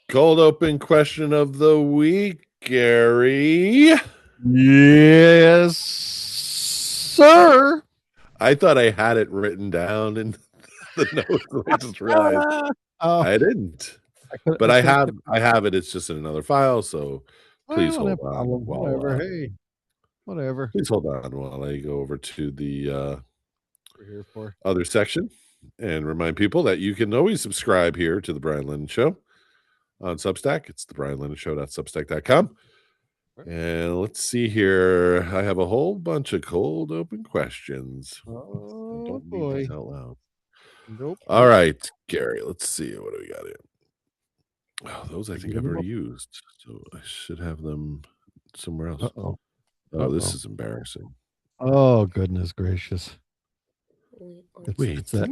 Cold open question of the week, Gary. Yes, sir. I thought I had it written down in the notes. I just realized I didn't. But I have it. It's just in another file. So please hold on. Whatever. Hey, whatever. Please hold on while I go over to the We're here for other section and remind people that you can always subscribe here to the Brian Lennon Show on Substack. It's the BrianLennonShow.substack.com. And let's see here. I have a whole bunch of cold open questions. Oh, don't boy. read these out loud. Nope. All right, Gary. Let's see. What do we got here? Oh, those I think I've already used. So I should have them somewhere else. Oh, this is embarrassing. Oh, goodness gracious. It's that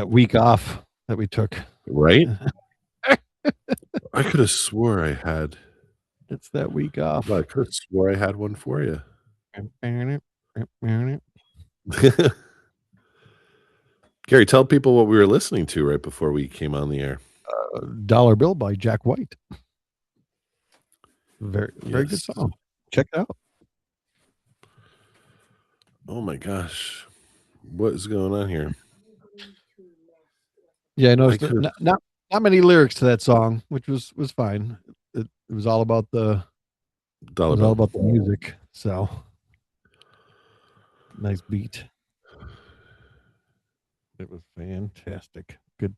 week off that we took. Right? I could have swore I had. It's that week off. Well, I could have swore I had one for you. Gary, tell people what we were listening to right before we came on the air. Dollar Bill by Jack White. Very good song. Check it out. Oh my gosh. What is going on here? Yeah, I noticed not many lyrics to that song, which was fine. It was all about the music. So nice beat. It was fantastic. Good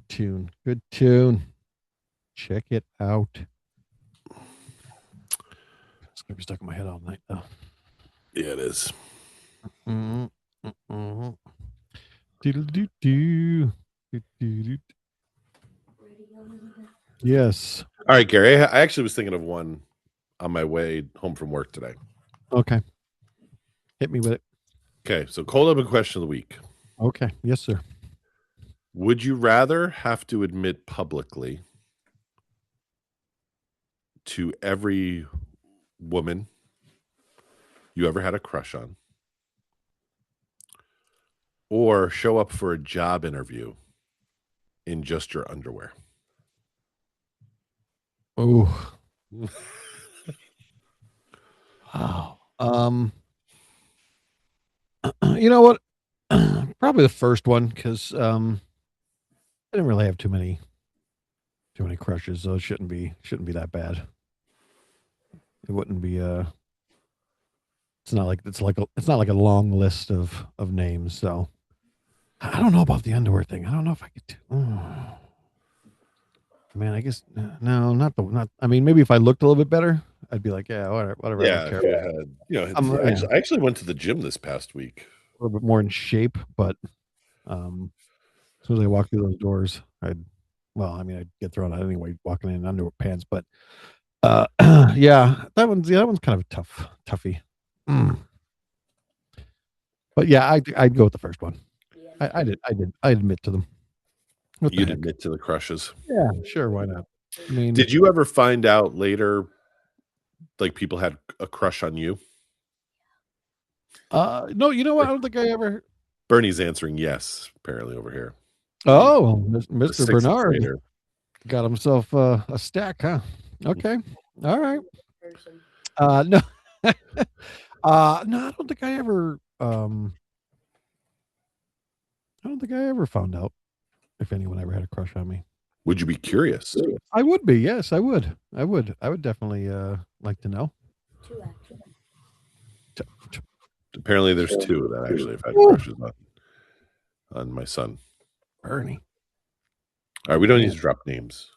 tune. Good tune. Check it out. It's gonna be stuck in my head all night though. Yeah, it is. Yes. All right, Gary. I actually was thinking of one on my way home from work today. Okay. Hit me with it. Okay, so cold open question of the week. Okay. Yes, sir. Would you rather have to admit publicly to every woman you ever had a crush on, or show up for a job interview in just your underwear? Oh. Wow. You know what? Probably the first one, because I didn't really have too many crushes, so it shouldn't be that bad. It wouldn't be it's not like a long list of names. So I don't know about the underwear thing. I don't know if I could. Man, I guess not. I mean, maybe if I looked a little bit better, I'd be like, yeah, whatever. Yeah, I don't care. I actually went to the gym this past week. A little bit more in shape, but as soon as I walk through those doors, I'd get thrown out anyway, walking in underpants. But yeah, that one's kind of a toughie. But yeah, I'd go with the first one. I admit to them. You'd admit to the crushes. Yeah, sure. Why not? I mean, did you ever find out later, like people had a crush on you? No, you know what? I don't think I ever. Bernie's answering yes, apparently over here. Oh, Mr. Bernard got himself a stack, huh? Okay, all right. No, no, I don't think I ever. I don't think I ever found out if anyone ever had a crush on me. Would you be curious? I would be. Yes, I would. I would definitely like to know. Apparently, there's two that actually have had crushes on my son, Bernie. All right, we don't need to drop names.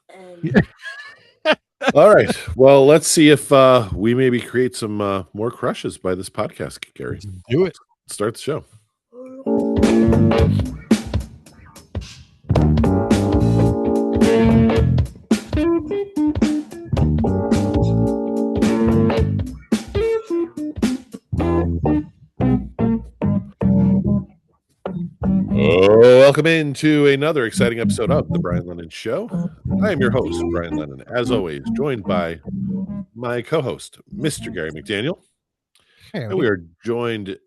All right. Well, let's see if we maybe create some more crushes by this podcast, Gary. Let's do it. Let's start the show. Welcome into another exciting episode of The Brian Lennon Show. I am your host, Brian Lennon, as always, joined by my co-host, Mr. Gary McDaniel. Hey, and we are joined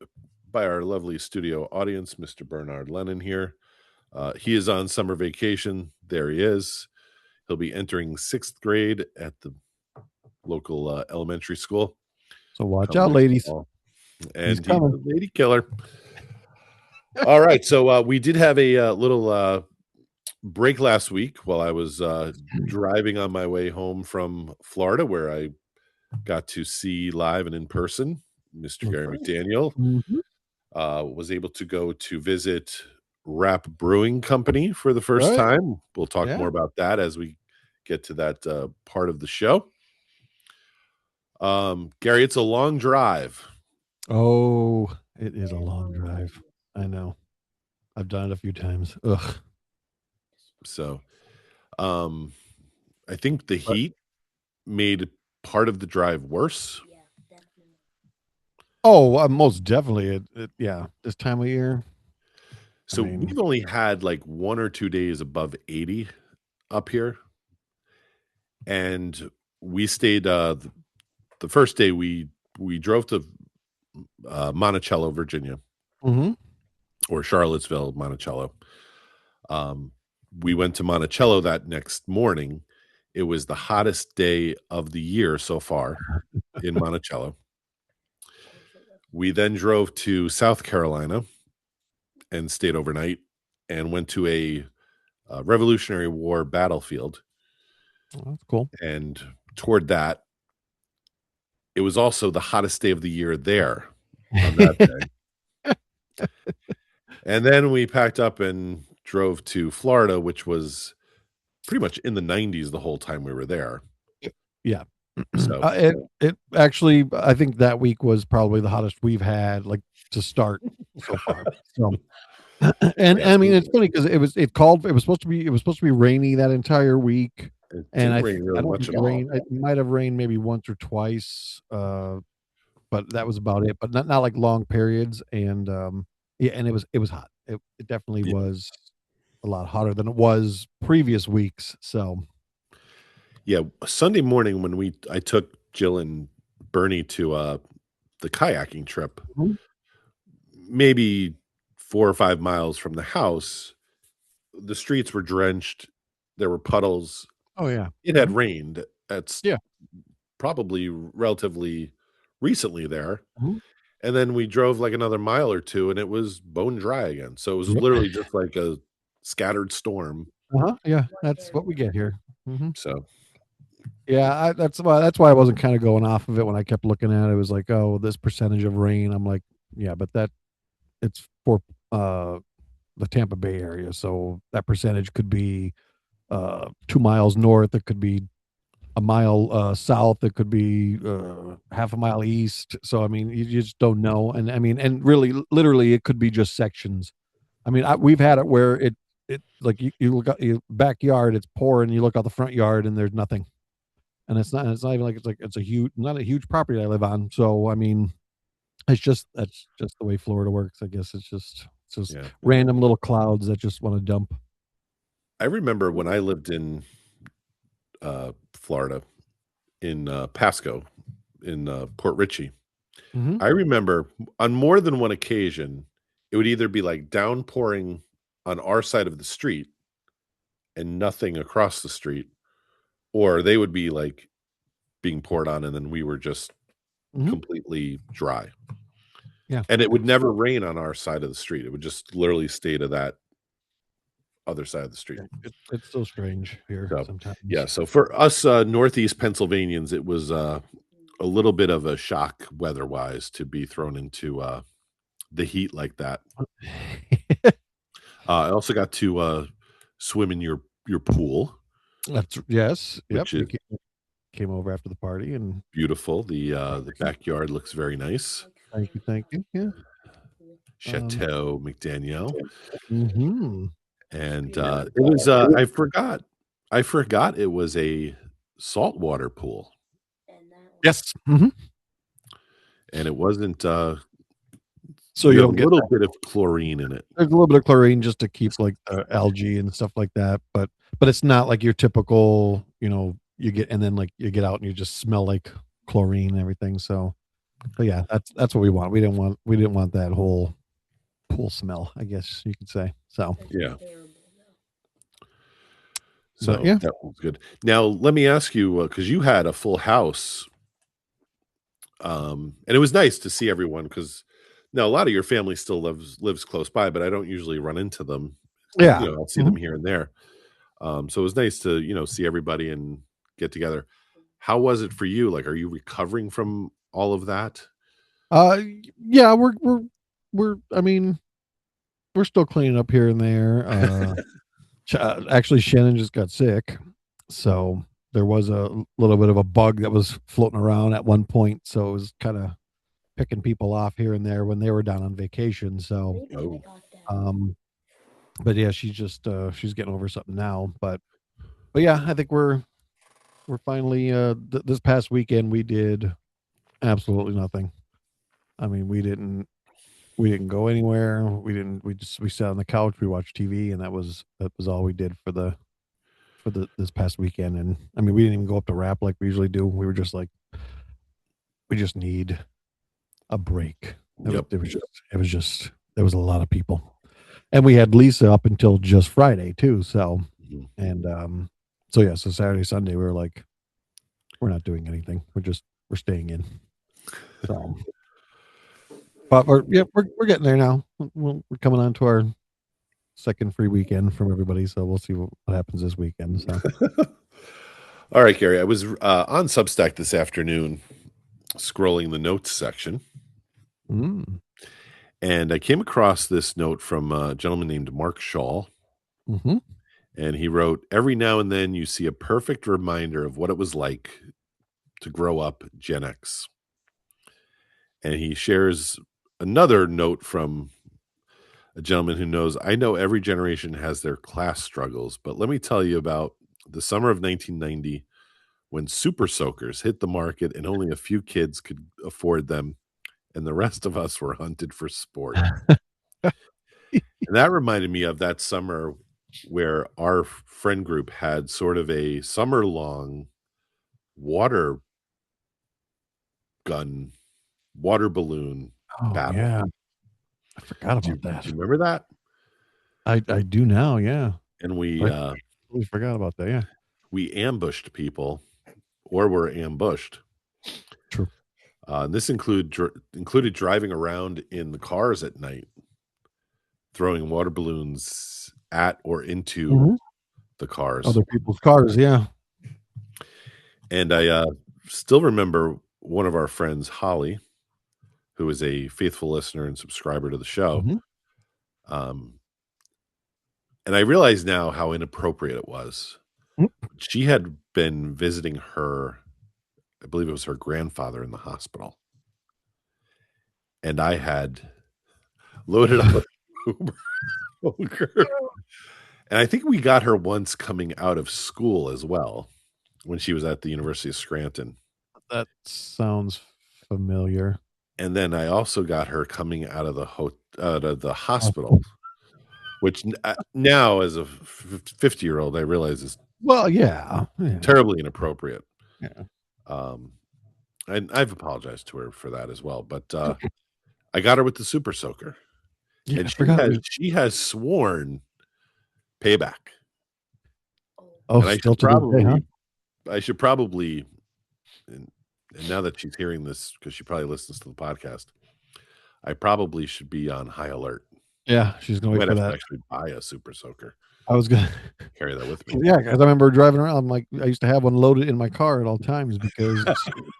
by our lovely studio audience, Mr. Bernard Lennon here. He is on summer vacation. There he is. He'll be entering 6th grade at the local elementary school. So watch come out, next ladies. fall. He's And he's coming. a lady killer. All right, so we did have a little break last week while I was driving on my way home from Florida, where I got to see live and in person Mr. Gary McDaniel. Mhm. Was able to go to visit Rap Brewing Company for the first Right. time. We'll talk Yeah. more about that as we get to that part of the show. Gary, it's a long drive. Oh, it is a long drive. I know. I've done it a few times. Ugh. So I think the But- heat made part of the drive worse. Oh, most definitely. Yeah, this time of year. So mean- we've only had like 1 or 2 days above 80 up here. And we stayed the first day we drove to Monticello, Virginia, Mhm. or Charlottesville, Monticello. We went to Monticello that next morning. It was the hottest day of the year so far in Monticello. We then drove to South Carolina and stayed overnight and went to a Revolutionary War battlefield. Oh, that's cool. And toured that. It was also the hottest day of the year there on that day. And then we packed up and drove to Florida, which was pretty much in the 90s the whole time we were there. Yeah. So it actually, I think that week was probably the hottest we've had, like, to start so far. So, and Yeah, I mean, it's funny because it was supposed to be rainy that entire week, it and didn't I rain really don't much think at it all. rained. It might have rained maybe once or twice, but that was about it. But not like long periods. And yeah, and it was hot. It definitely Yeah. was a lot hotter than it was previous weeks. So Yeah, Sunday morning when I took Jill and Bernie to the kayaking trip, Mhm. maybe 4 or 5 miles from the house, the streets were drenched. There were puddles. Oh yeah, It had rained. That's yeah. probably relatively recently there. Mhm. And then we drove like another mile or two and it was bone dry again. So it was Yep. literally just like a scattered storm. Yeah, that's what we get here. Mhm. So Yeah, that's why I wasn't kind of going off of it when I kept looking at it. It was like, oh, this percentage of rain. I'm like, yeah, but it's for the Tampa Bay area, so that percentage could be 2 miles north. It could be a mile south. It could be half a mile east. So I mean, you just don't know. And I mean, and really, literally, it could be just sections. I mean, we've had it where it like you look out your backyard, it's pouring. You look out the front yard, and there's nothing. And it's not even like it's a huge, not a huge property I live on. So I mean, that's just the way Florida works. I guess it's just yeah. random little clouds that just want to dump. I remember when I lived in Florida, in Pasco, in Port Richey. Mhm. I remember on more than one occasion, it would either be like downpouring on our side of the street and nothing across the street, or they would be like being poured on and then we were just Mhm. completely dry. Yeah. And it would never rain on our side of the street. It would just literally stay to that other side of the street. Yeah, it's so strange here So, sometimes. yeah, so for us Northeast Pennsylvanians, it was a little bit of a shock weather-wise to be thrown into the heat like that. I also got to swim in your pool, That's yes. Yep. which You is came over after the party, and beautiful. The backyard looks very nice. thank you. Yeah. Chateau McDaniel. Mhm. And it was I forgot it was a saltwater pool. Yes. Mhm. And it wasn't So you you have a don't get little bit of chlorine in it. there's a little bit of chlorine just to keep like the algae and stuff like that, but it's not like your typical, you get and then like you get out and you just smell like chlorine and everything. So, but yeah, that's what we want. We didn't want that whole pool smell, I guess you could say. So, Yeah. So But yeah. that was good. Now let me ask you, because you had a full house, and it was nice to see everyone. Because now a lot of your family still lives close by, but I don't usually run into them. Yeah. I'll see them Mhm. here and there. So it was nice to see everybody and get together. How was it for you? Like, are you recovering from all of that? Uh, yeah, we're. I mean, we're still cleaning up here and there. Actually, Shannon just got sick, so there was a little bit of a bug that was floating around at one point. So it was kind of picking people off here and there when they were down on vacation. So, Oh, um, but yeah, she's getting over something now. But yeah, I think we're finally this past weekend we did absolutely nothing. I mean, we didn't go anywhere. We sat on the couch, we watched TV, and that was all we did for the this past weekend. And I mean, we didn't even go up to rap like we usually do. We were just like, we just need a break. yep. There was a lot of people. And we had Lisa up until just Friday too. So Mhm. and so yeah, so Saturday, Sunday we were like, we're not doing anything. We're staying in. So but we're getting there now. We're coming on to our second free weekend from everybody, so we'll see what happens this weekend. So All right, Gary. I was on Substack this afternoon, scrolling the notes section, mm, and I came across this note from a gentleman named Mark Shaw, hmm and he wrote, "Every now and then you see a perfect reminder of what it was like to grow up Gen X." And he shares another note from a gentleman who knows, "I know every generation has their class struggles, but let me tell you about the summer of 1990 when super soakers hit the market and only a few kids could afford them, and the rest of us were hunted for sport." And that reminded me of that summer where our friend group had sort of a summer long water gun, water balloon oh battle. yeah, I forgot Do about you, do that. you remember that? I do now, yeah. And I totally forgot about that. Yeah, we ambushed people, or were ambushed. true. And this included driving around in the cars at night, throwing water balloons at or into hmm the cars. Other people's cars, yeah. And I still remember one of our friends, Holly, who is a faithful listener and subscriber to the show. hmm Um, and I realize now how inappropriate it was. She had been visiting her, I believe it was her grandfather in the hospital. And I had loaded up a Uber. And I think we got her once coming out of school as well when she was at the University of Scranton. That sounds familiar. And then I also got her coming out of the Oh, hospital, which now as a 50-year-old, I realize is well, yeah, yeah, terribly inappropriate. yeah. Um, and I've apologized to her for that as well. But I got her with the Super Soaker, Yeah, and I forgot. she has sworn payback. Oh, And still to this day, huh? I should probably, and, and now that she's hearing this, because she probably listens to the podcast, I probably should be on high alert. Yeah, she's gonna I wait might for have to that. actually buy a Super Soaker, I was gonna, carry that with me. yeah, because I remember driving around. Like I used to have one loaded in my car at all times because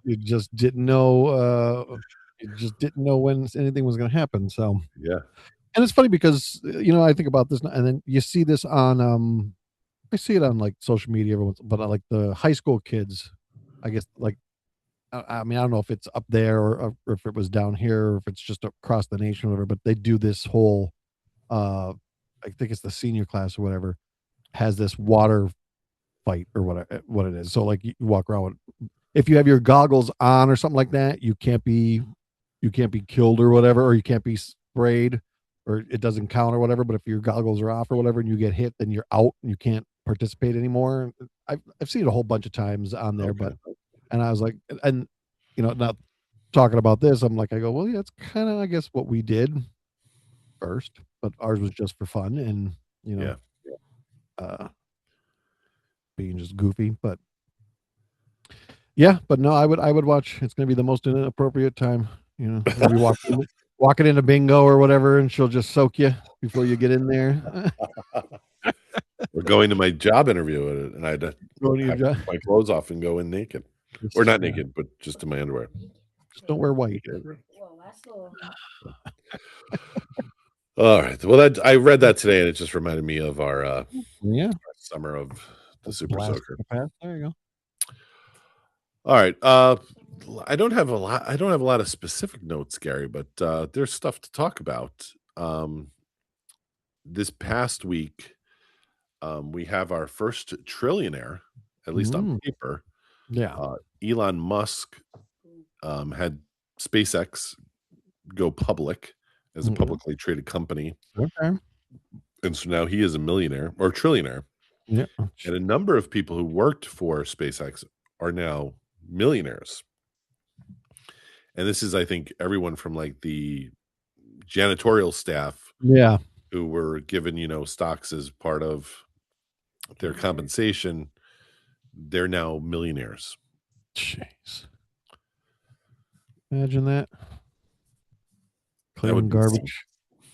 you just didn't know. You just didn't know when anything was going to happen. So, Yeah. and it's funny because I think about this, and then you see this on. I see it on like social media, every once, but like the high school kids, I guess. Like, I mean, I don't know if it's up there or if it was down here or if it's just across the nation or whatever. But they do this whole. uh I think it's the senior class or whatever has this water fight or what it is. So like you walk around with, if you have your goggles on or something like that, you can't be killed or whatever, or you can't be sprayed, or it doesn't count or whatever. But if your goggles are off or whatever and you get hit, then you're out and you can't participate anymore. I've seen it a whole bunch of times on there, Okay. but and I was like, and not talking about this, I'm like, I go, well, yeah, it's kind of I guess what we did first, but ours was just for fun and you know, Yeah. uh just goofy. But yeah, but no, I would watch. It's going to be the most inappropriate time. You know, you'll be walking into bingo or whatever, and she'll just soak you before you get in there. We're going to my job interview, and I'd have Go to your to job. take my clothes off and go in naked, or not naked, but just in my underwear. Just don't wear white. All right. Well, I read that today, and it just reminded me of our Yeah, summer of the Super blast Soaker. from the past. There you go. All right. I don't have a lot of specific notes, Gary, but there's stuff to talk about. This past week, we have our first trillionaire, at least on paper. Yeah. Elon Musk had SpaceX go public as a publicly traded company. Okay. And so now he is a millionaire or trillionaire. Yeah. And a number of people who worked for SpaceX are now millionaires. And this is, I think, everyone from like the janitorial staff Yeah. who were given, stocks as part of their compensation. They're now millionaires. Jeez. Imagine that. That would Cleaning be garbage.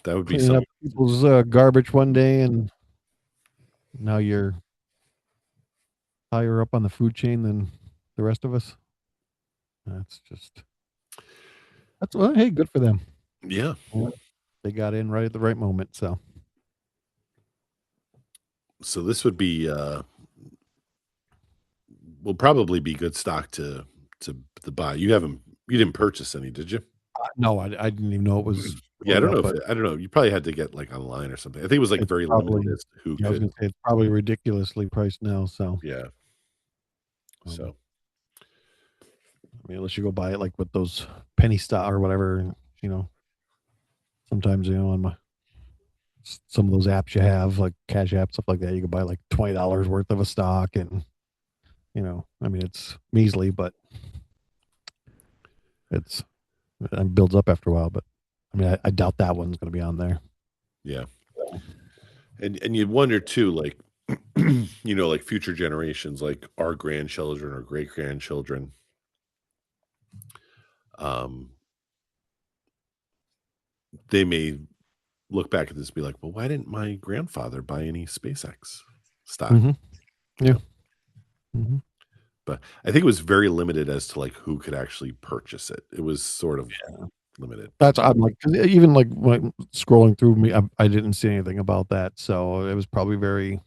That would be Cleaning up something. people's garbage one day, and now you're higher up on the food chain than the rest of us. Well, hey, good for them. Yeah. They got in right at the right moment. So this would be will probably be good stock to buy. You didn't purchase any, did you? no, I didn't even know it was. Yeah, I don't know I don't know. You probably had to get like online or something. I think it was like very limited as to who I was could. going to say it's probably ridiculously priced now. So Yeah. So I mean, unless you go buy it like with those penny stock or whatever, sometimes on some of those apps you have, like Cash App, stuff like that, you can buy like $20 worth of a stock, and I mean, it's measly, but it builds up after a while. But I mean, I doubt that one's going to be on there. Yeah. And you wonder too, like, like future generations, like our grandchildren or great grandchildren. They may look back at this and be like, well, why didn't my grandfather buy any SpaceX stock? Yeah. But I think it was very limited as to like who could actually purchase it. It was sort of limited. I'm like, even like when scrolling through me, I didn't see anything about that. So it was probably very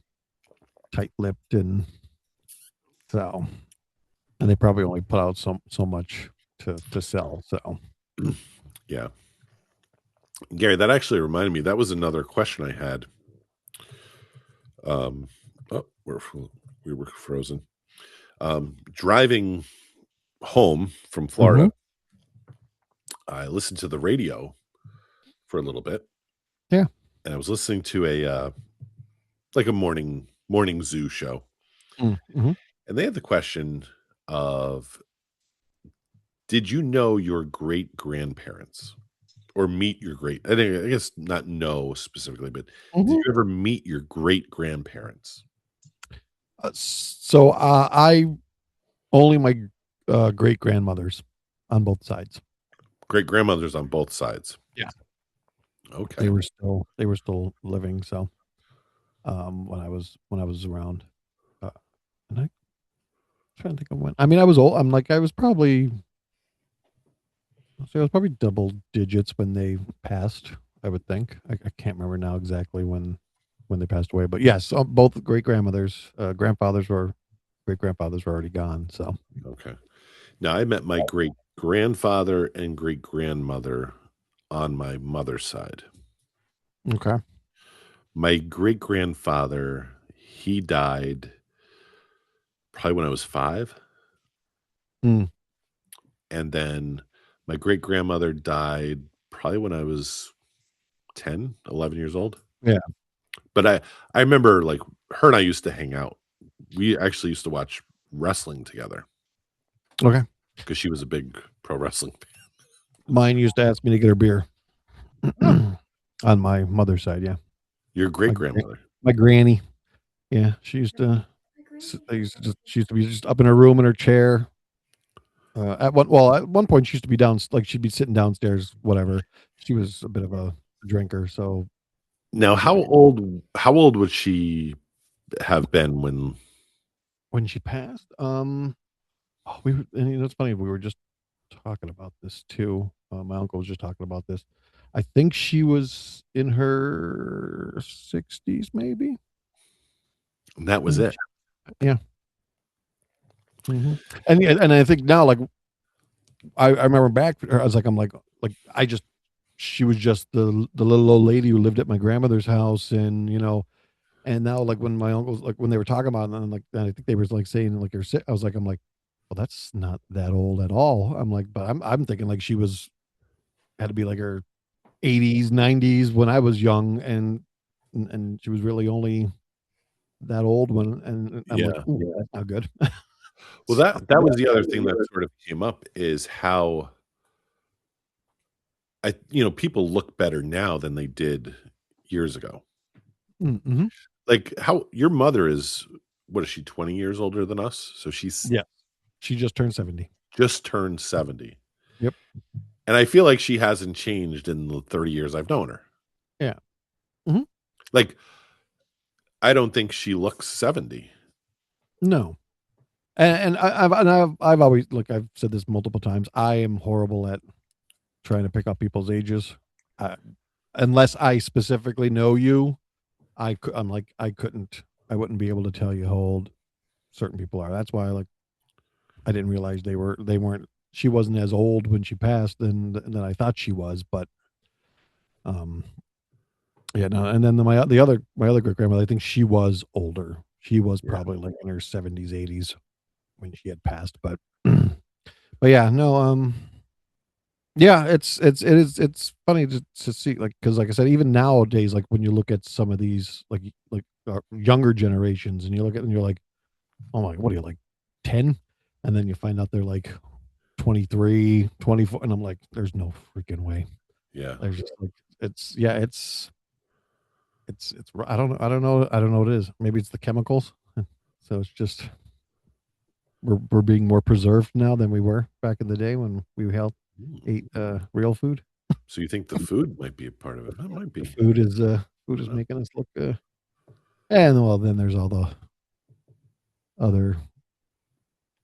tight-lipped, and they probably only put out so much to sell. So yeah. Gary, that actually reminded me, that was another question I had. We were frozen. Driving home from Florida, I listened to the radio for a little bit. Yeah. And I was listening to a morning zoo show. Mm-hmm. And they had the question of, did you know your great grandparents or meet your I guess not know specifically, but did you ever meet your great grandparents? So I only my great grandmothers on both sides. Great grandmothers on both sides. Yeah. Okay. They were still living. So when I was around, and I'm trying to think of when. I mean, I was old. I was probably double digits when they passed. I would think. I can't remember now exactly when they passed away, but yes, both great grandmothers, great grandfathers were already gone. So okay. Now I met my great grandfather and great grandmother on my mother's side. Okay. My great grandfather, he died probably when I was 5. Mm. And then my great grandmother died probably when I was 10, 11 years old. Yeah. But I remember like her and I used to hang out. We actually used to watch wrestling together. Okay. Because she was a big pro wrestling fan. Mine used to ask me to get her beer on my mother's side. Yeah. Your great grandmother. My granny. Yeah. She used to. She used to be just up in her room in her chair. At one point she used to be down, like she'd be sitting downstairs, whatever. She was a bit of a drinker, so Now, she'd be how old would she have been when? when she passed. And it's funny, we were just talking about this too. My uncle was just talking about this. I think she was in her 60s, maybe. And that was Mm, it. Yeah. And I think now, like I remember back, I was like, I just she was just the little old lady who lived at my grandmother's house, and and now like when my uncles like when they were talking about it, and like I think they were like saying like I was like I'm like, well, that's not that old at all. I'm like, but I'm thinking like she was had to be like her 80s, 90s when I was young, and she was really only that old when, and I'm like, Yeah. ooh, that's not good. Well, that was the other thing that sort of came up is how people look better now than they did years ago. Mm-hmm. Like how your mother is, what is she, 20 years older than us? So she's Yeah, she just turned 70. just turned 70. Yep. And I feel like she hasn't changed in the 30 years I've known her. Yeah. Hmm. Like, I don't think she looks 70. No. I've always, like I've said this multiple times. I am horrible at trying to pick up people's ages, uh, unless I specifically know you. I'm like I wouldn't be able to tell you how old certain people are. That's why like I didn't realize they weren't. She wasn't as old when she passed than I thought she was. But um, yeah, no. And then my other great grandmother, I think she was older. She was Yeah. probably like in her 70s, 80s when she had passed. But but yeah, no. Yeah, it's funny to see, like, because like I said, even nowadays, like when you look at some of these younger generations, and you look at and you're like, oh my, what are you like 10? And then you find out they're like 23, 24, and I'm like, there's no freaking way. Yeah. There's just like it's I don't know what it is. Maybe it's the chemicals. So it's just we're being more preserved now than we were back in the day when we ate real food. So you think the food might be a part of it? That might The be. I food don't is know. making us look and well then there's all the other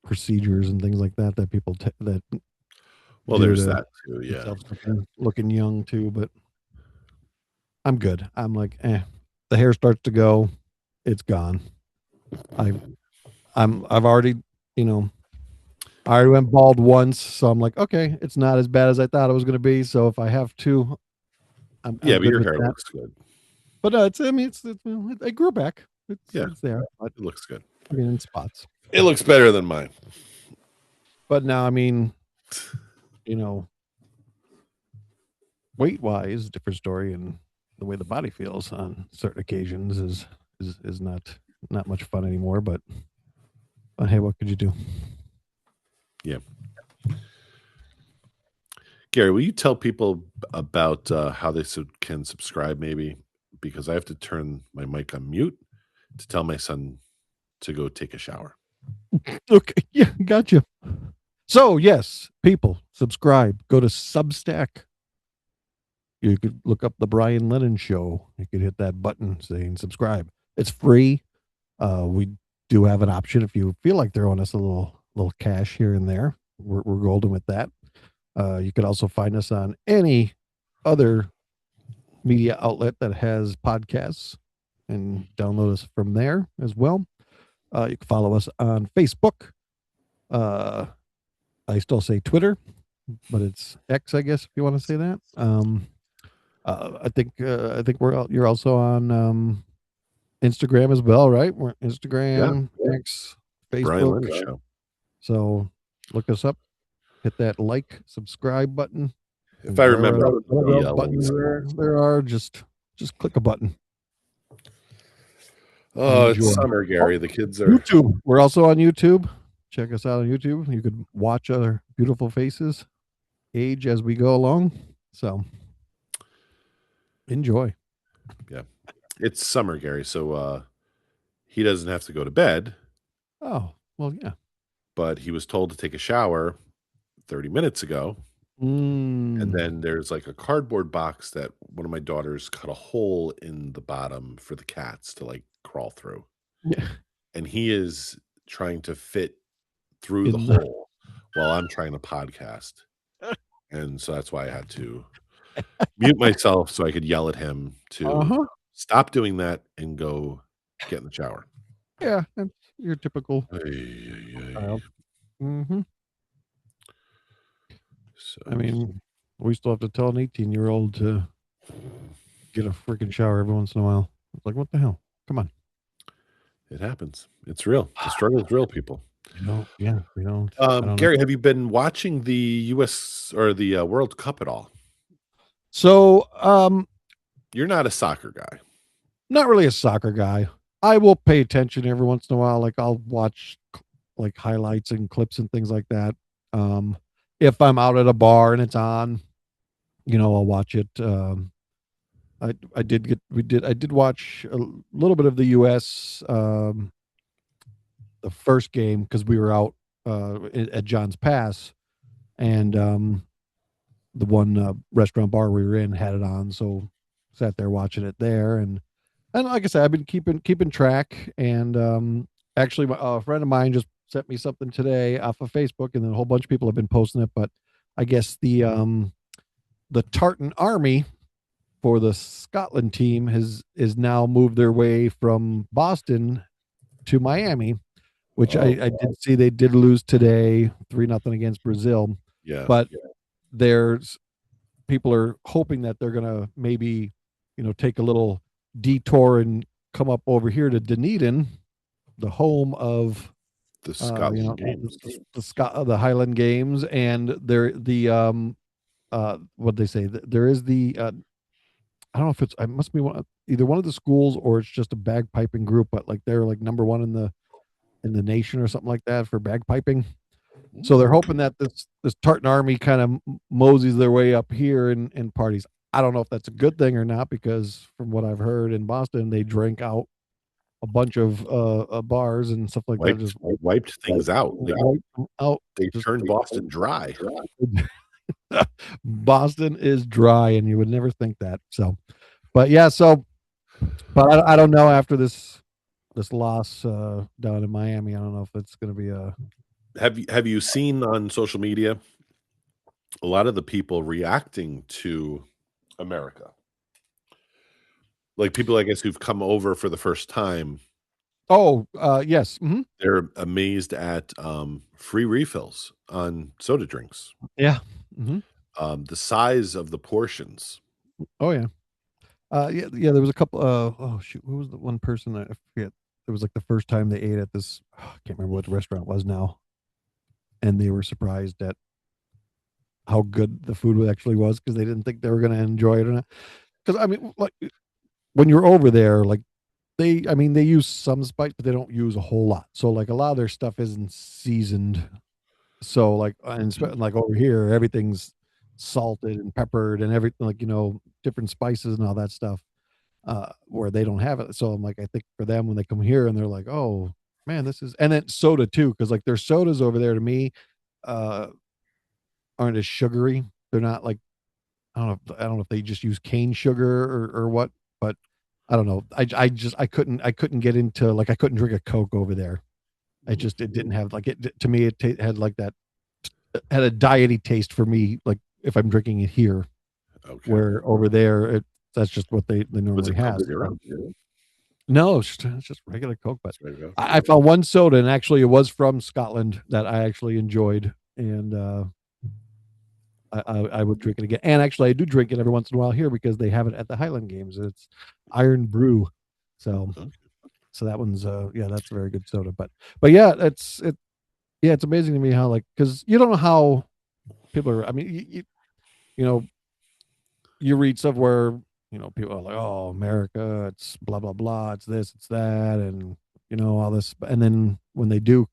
procedures and things like that that people that Well, do there's to that too. Yeah. themselves looking young too, but I'm good. I'm like, the hair starts to go, it's gone. I I've already, you know, I already went bald once, so I'm like, okay, it's not as bad as I thought it was going to be. So if I have to, Yeah, I'm but good your with hair that. looks good. But I mean, it grew back. Yeah, It's there, but it looks good. I mean, in spots. It looks better than mine. But now, I mean, you know, weight wise, different story, and the way the body feels on certain occasions is not much fun anymore. But hey, what could you do? Yeah. Gary, will you tell people about how they can subscribe maybe? Because I have to turn my mic on mute to tell my son to go take a shower. Okay, yeah, gotcha. So yes, people subscribe. Go to Substack. You could look up the Brian Lennon Show. You could hit that button saying subscribe. It's free. We do have an option if you feel like throwing us a little cash here and there. We're golden with that. You could also find us on any other media outlet that has podcasts and download us from there as well. You can follow us on Facebook. Uh, I still say Twitter, but it's X, I guess, if you want to say that. I think you're also on Instagram as well, right? We're Yeah, Instagram, X, Brian Facebook. Lennon show. So look us up, hit that like, subscribe button, If and I whatever, remember whatever the else buttons links. there are, just click a button and Oh, it's enjoy. summer, Oh, Gary. The kids are. YouTube. We're also on YouTube. Check us out on YouTube. You could watch other beautiful faces age as we go along. So enjoy. Yeah, it's summer, Gary. So he doesn't have to go to bed. Oh, well, yeah. but he was told to take a shower 30 minutes ago. And Mm. then there's like a cardboard box that one of my daughters cut a hole in the bottom for the cats to like crawl through. Yeah. And he is trying to fit through the In the hole while I'm trying to podcast. And so that's why I had to mute myself so I could yell at him to Uh-huh. stop doing that and go get in the shower. Yeah, that's your typical Ay, ay, ay. child. Mm-hmm. So I mean, we still have to tell an 18-year-old to get a freaking shower every once in a while. It's like, what the hell? Come on. it happens. It's real. The struggle is real, people. Yeah, we don't. I don't know. Gary, have you been watching the U.S. or the World Cup at all? So, You're not a soccer guy. not really a soccer guy. I will pay attention every once in a while. Like I'll watch like highlights and clips and things like that. If I'm out at a bar and it's on, I'll watch it. I did watch a little bit of the U.S. The first game because we were out at John's Pass, and the one restaurant bar we were in had it on, so sat there watching it there, and like I said, I've been keeping track, and actually, a friend of mine just sent me something today off of Facebook, and then a whole bunch of people have been posting it, but I guess the Tartan Army for the Scotland team is now moved their way from Boston to Miami, which I did see they did lose today, 3-0 against Brazil. Yeah. But there's people are hoping that they're gonna maybe, take a little detour and come up over here to Dunedin, the home of the Scotland games. the Highland Games, and what they say, there is the I don't know if it must be either one of the schools or it's just a bagpiping group, but like they're like number one in the nation or something like that for bagpiping. So they're hoping that this Tartan Army kind of moseys their way up here and parties. I don't know if that's a good thing or not, because from what I've heard in Boston, they drink out a bunch of bars and stuff like that. Just wiped things out. They Just turned Boston dry. Boston is dry, and you would never think that. So, but yeah, but I don't know after this loss down in Miami. I don't know if it's going to be a. Have you seen on social media a lot of the people reacting to America? Like people, I guess, who've come over for the first time. Oh, yes. Mm-hmm. They're amazed at free refills on soda drinks. Yeah. Mm-hmm. The size of the portions. Oh, yeah. Yeah. There was a couple. Oh shoot, who was the one person I forget? It was like the first time they ate at this. I can't remember what the restaurant was now, and they were surprised at how good the food actually was because they didn't think they were going to enjoy it or not. Because I mean, like when you're over there, like they use some spice, but they don't use a whole lot. So like a lot of their stuff isn't seasoned. So like like over here, everything's salted and peppered and everything, like different spices and all that stuff. Where they don't have it. So I'm like, I think for them when they come here and they're like, oh man, and then soda too, because like their sodas over there to me aren't as sugary. They're not like I don't know if they just use cane sugar or what, but I don't know. I couldn't get into, like, I couldn't drink a Coke over there. It didn't have like it to me. It had like that, had a diety taste for me. Like if I'm drinking it here, where over there that's just what they normally have. No, it's just regular Coke. But I found one soda, and actually it was from Scotland, that I actually enjoyed, and I would drink it again. And actually, I do drink it every once in a while here because they have it at the Highland Games. It's Iron Brew, so that one's that's a very good soda. But yeah, it's amazing to me how, like, because you don't know how people are. I mean, you read stuff where people are like, oh, America, it's blah blah blah, it's this, it's that, and all this, and then when they do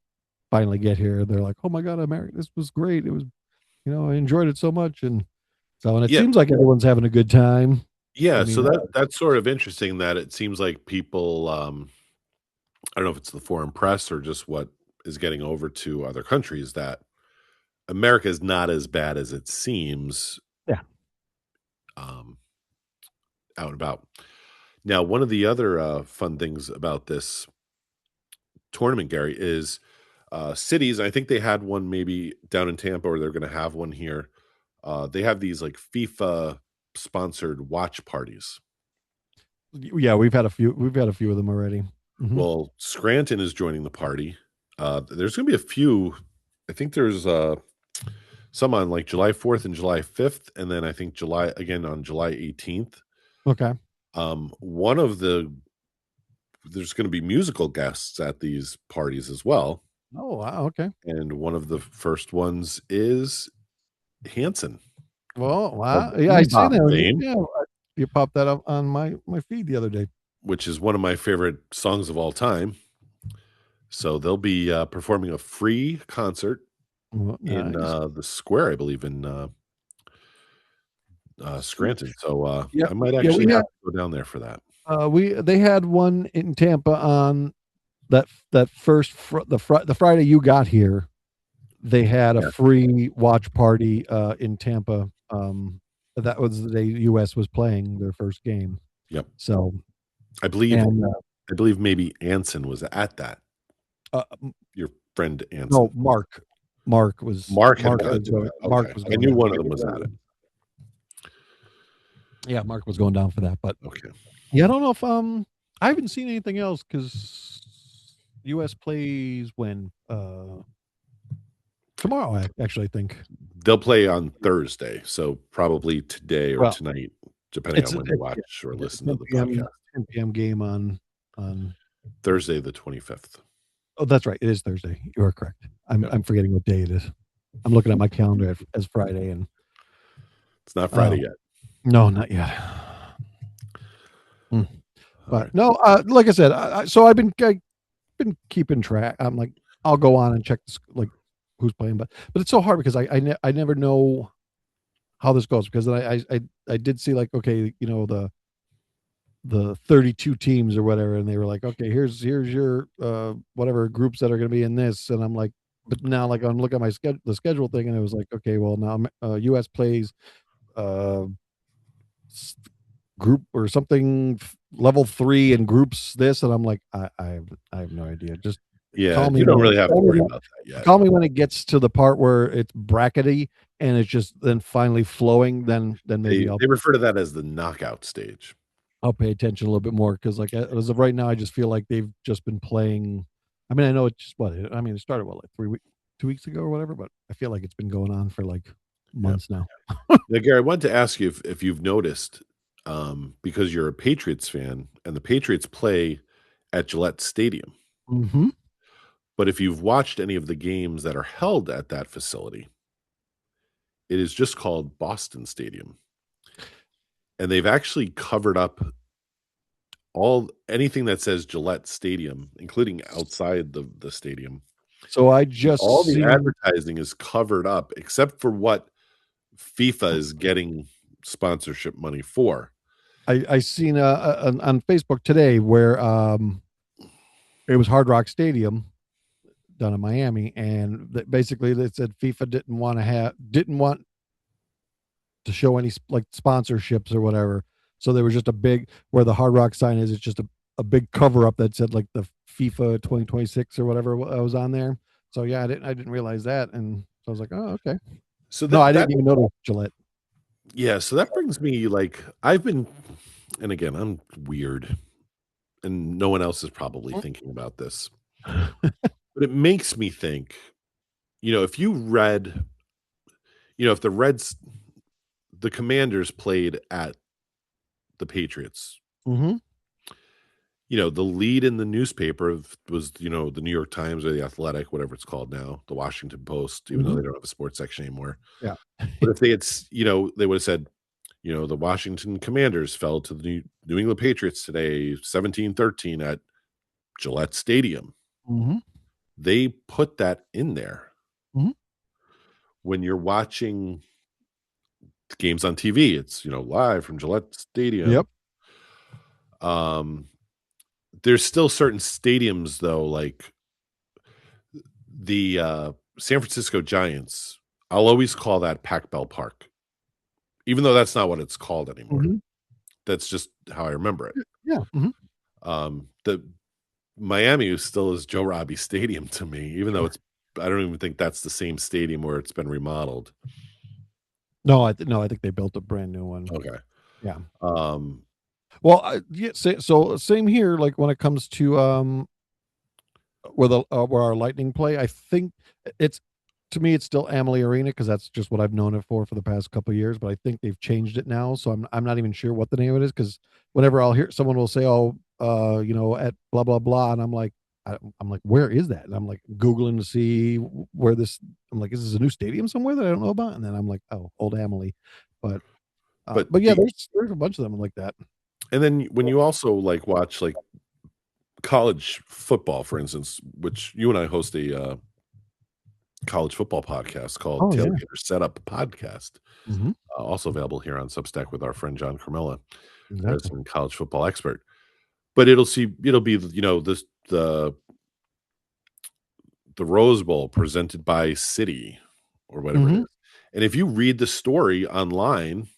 finally get here, they're like, oh my god, America, this was great. It was, I enjoyed it so much, and it seems like everyone's having a good time. Yeah, so that's sort of interesting that it seems like people, I don't know if it's the foreign press or just what is getting over to other countries that America is not as bad as it seems. Yeah. Out and about. Now, one of the other fun things about this tournament, Gary, is cities. I think they had one maybe down in Tampa, or they're going to have one here. They have these like FIFA sponsored watch parties. Yeah, we've had a few of them already. Mhm. Well, Scranton is joining the party. There's going to be a few. I think there's some on like July 4th and July 5th, and then I think July again on July 18th. Okay. One of there's going to be musical guests at these parties as well. Oh, wow, okay. And one of the first ones is Hanson Well, of wow. Yeah, I seen that. fame, Yeah, you popped that up on my feed the other day. which is one of my favorite songs of all time. So they'll be performing a free concert Well, in nice. the square, I believe, in Scranton. So Yeah, I might yeah, actually have to go down there for that. they had one in Tampa on that first the Friday you got here. They had a Yeah. free watch party in Tampa. That was the day US was playing their first game. Yep. So, I believe and maybe Anson was at that. uh, Your friend Anson. no, Mark was Mark Mark had was gone going, to that. Mark Okay. was I going knew down. one of them was at it. Yeah, Mark was going down for that, but Okay. yeah, I don't know if I haven't seen anything else because US plays when tomorrow. I actually think They'll play on Thursday, so probably today or well, tonight, depending on when you it's watch or listen to 10 the p.m. podcast. 10 p.m. game on. Thursday, the 25th. Oh, that's right. It is Thursday. You are correct. Yep. I'm forgetting what day it is. I'm looking at my calendar as Friday, and It's not Friday yet. no, not yet. But Right. no, like I said, so I've been keeping track. I'm like, I'll go on and check this, like who's playing, but it's so hard because I never know how this goes because I did see like, okay, the 32 teams or whatever, and they were like, okay, here's your whatever groups that are going to be in this, and I'm like, but now like I'm looking at the schedule thing, and it was like, okay, well now US plays uh group or something level 3 in groups this, and I'm like, I have no idea. Just Yeah, call me you don't when really have to worry about that yet. call me when it gets to the part where it's brackety and it's just then finally flowing. Then maybe They refer to that as the knockout stage. I'll pay attention a little bit more because like as of right now, I just feel like they've just been playing. I mean, I know it's just it started like 2 weeks ago or whatever, but I feel like it's been going on for like months now. Now, Gary, I wanted to ask you if you've noticed, because you're a Patriots fan and the Patriots play at Gillette Stadium, Mm-hmm. but if you've watched any of the games that are held at that facility, it is just called Boston Stadium. And they've actually covered up anything that says Gillette Stadium, including outside the stadium. So I All just the advertising is covered up except for what FIFA is getting sponsorship money for. I seen on Facebook today where it was Hard Rock Stadium down in Miami, and basically they said FIFA didn't want to show any like sponsorships or whatever. So there was just a big where the Hard Rock sign is. It's just a big cover up that said like the FIFA 2026 or whatever was on there. So yeah, I didn't realize that, and so I was like, oh, okay. So No, I that didn't even know Gillette. yeah, so that brings me like I've been, and again, I'm weird, and no one else is probably thinking about this, but it makes me think, if you read, if the Commanders played at the Patriots, Mm-hmm. the lead in the newspaper was, the New York Times or the Athletic, whatever it's called now, the Washington Post, even though they don't have a sports section anymore. Yeah. But if they had, they would have said, the Washington Commanders fell to the New England Patriots today, 17-13 at Gillette Stadium. Mm-hmm. They put that in there. Mm-hmm. When you're watching games on TV, it's, live from Gillette Stadium. Yep. There's still certain stadiums though, like the San Francisco Giants, I'll always call that Pac Bell Park, even though that's not what it's called anymore. Mm-hmm. That's just how I remember it. Yeah. Mm-hmm. The Miami still is Joe Robbie Stadium to me, even though I don't even think that's the same stadium where it's been remodeled. No, I think they built a brand new one. Okay. Yeah. Um, Well, yeah. So same here. Like when it comes to where our Lightning play, I think it's to me it's still Amalie Arena because that's just what I've known it for the past couple of years. But I think they've changed it now, so I'm not even sure what the name of it is because whenever I'll hear someone will say, "Oh, at blah blah blah," and I'm like, where is that? And I'm like googling to see where this. I'm like, is this a new stadium somewhere that I don't know about? And then I'm like, oh, old Amalie. But but but yeah, there's a bunch of them like that. and then when you also like watch like college football, for instance, which you and I host a college football podcast called Oh yeah. Tailgater Setup Podcast, Hmm. also available here on Substack with our friend John Carmella, Exactly. resident college football expert. But it'll be this the Rose Bowl presented by City or whatever it Hmm. is. And if you read the story online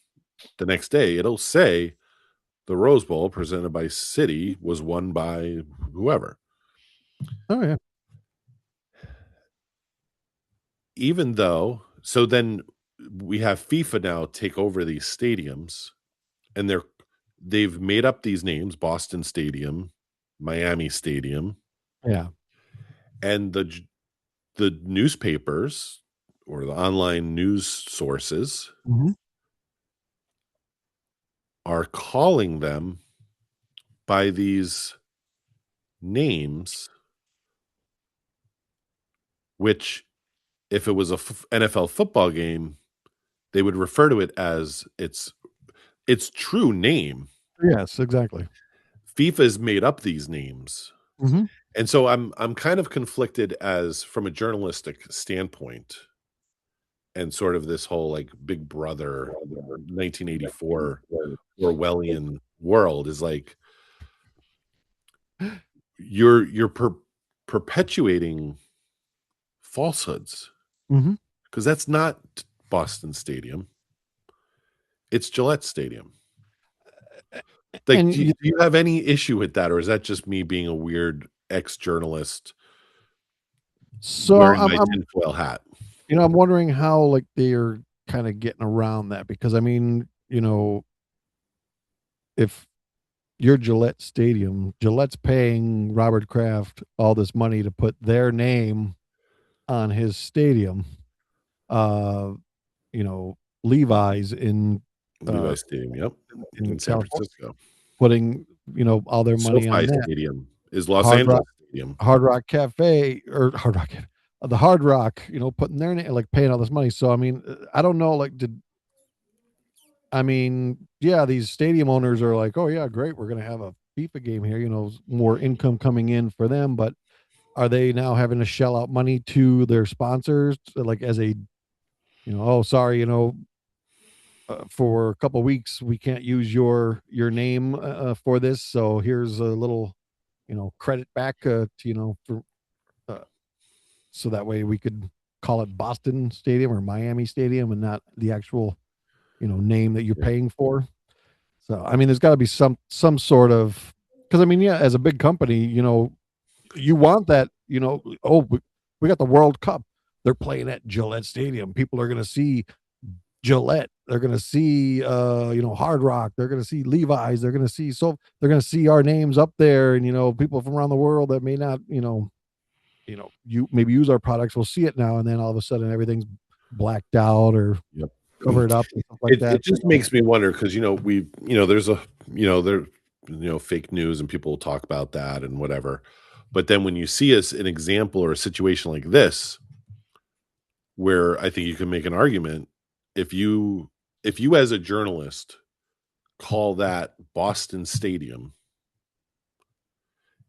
the next day, it'll say the Rose Bowl presented by City was won by whoever. Oh yeah. Even though, so then we have FIFA now take over these stadiums, and they've made up these names: Boston Stadium, Miami Stadium, Yeah. and the newspapers or the online news sources Hmm. are calling them by these names, which if it was a NFL football game, they would refer to it as its true name. Yes, exactly. FIFA's made up these names. Hmm. And so I'm kind of conflicted as from a journalistic standpoint and sort of this whole like Big Brother 1984 Orwellian world is like you're perpetuating falsehoods Hmm. because that's not Boston Stadium. It's Gillette Stadium. Like, And do you have any issue with that, or is that just me being a weird ex-journalist so wearing my tinfoil hat? I'm wondering how like they're kind of getting around that because I mean, if you're Gillette Stadium, Gillette's paying Robert Kraft all this money to put their name on his stadium. Uh, Levi's uh Levi Stadium, yep, in in San California Francisco. putting, all their money on SoFi that. Stadium is Los Hard Rock Angeles Stadium. Hard Rock Cafe or Hard Rock the Hard Rock, putting their name like paying all this money. So I mean, I don't know, like yeah, these stadium owners are like, oh yeah, great, we're gonna have a FIFA game here, more income coming in for them, but are they now having to shell out money to their sponsors, like as a, oh sorry, for a couple weeks we can't use your name for this, so here's a little, credit back to, for uh, so that way we could call it Boston Stadium or Miami Stadium and not the actual, name that you're Yeah, paying for. So I mean, there's got to be some sort of, because I mean, yeah, as a big company, you want that, oh, we got the World Cup. They're playing at Gillette Stadium. People are going to see Gillette. They're going to see, Hard Rock. They're going to see Levi's. They're going to see our names up there, and people from around the world that may not, you maybe use our products will see it now, and then all of a sudden everything's blacked out or yep. covered up and stuff like It that. just makes me wonder because there's a there fake news and people talk about that and whatever, but then when you see us an example or a situation like this, where I think you can make an argument, if you as a journalist call that Boston Stadium,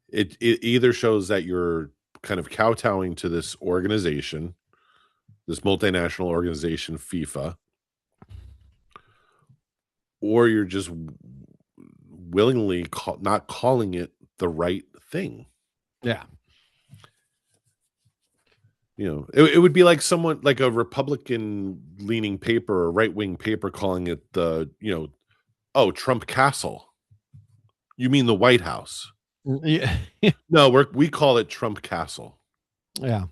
it either shows that you're kind of kowtowing to this organization, this multinational organization, FIFA, or you're just willingly not calling it the right thing. Yeah. it would be like someone like a Republican leaning paper or right wing paper calling it oh, Trump Castle. You mean the White House? Yeah. No, we call it Trump Castle Yeah.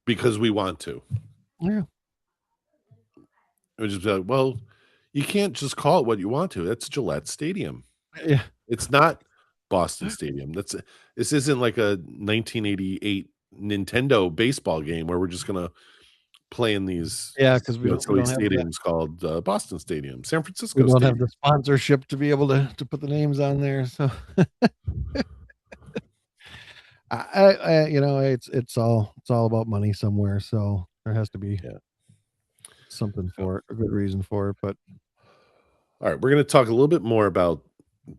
because we want to. Yeah. It was just like, well, you can't just call it what you want to. That's Gillette Stadium. Yeah. It's not Boston Stadium. This isn't like a 1988 Nintendo baseball game where we're just gonna play in these Yeah, because we silly don't have that. stadiums called Boston Stadium, San We Francisco don't have Stadium. the sponsorship to be able to put the names on there. So it's all about money somewhere. So there has to be something for it, a good reason for it. But All right, we're going to talk a little bit more about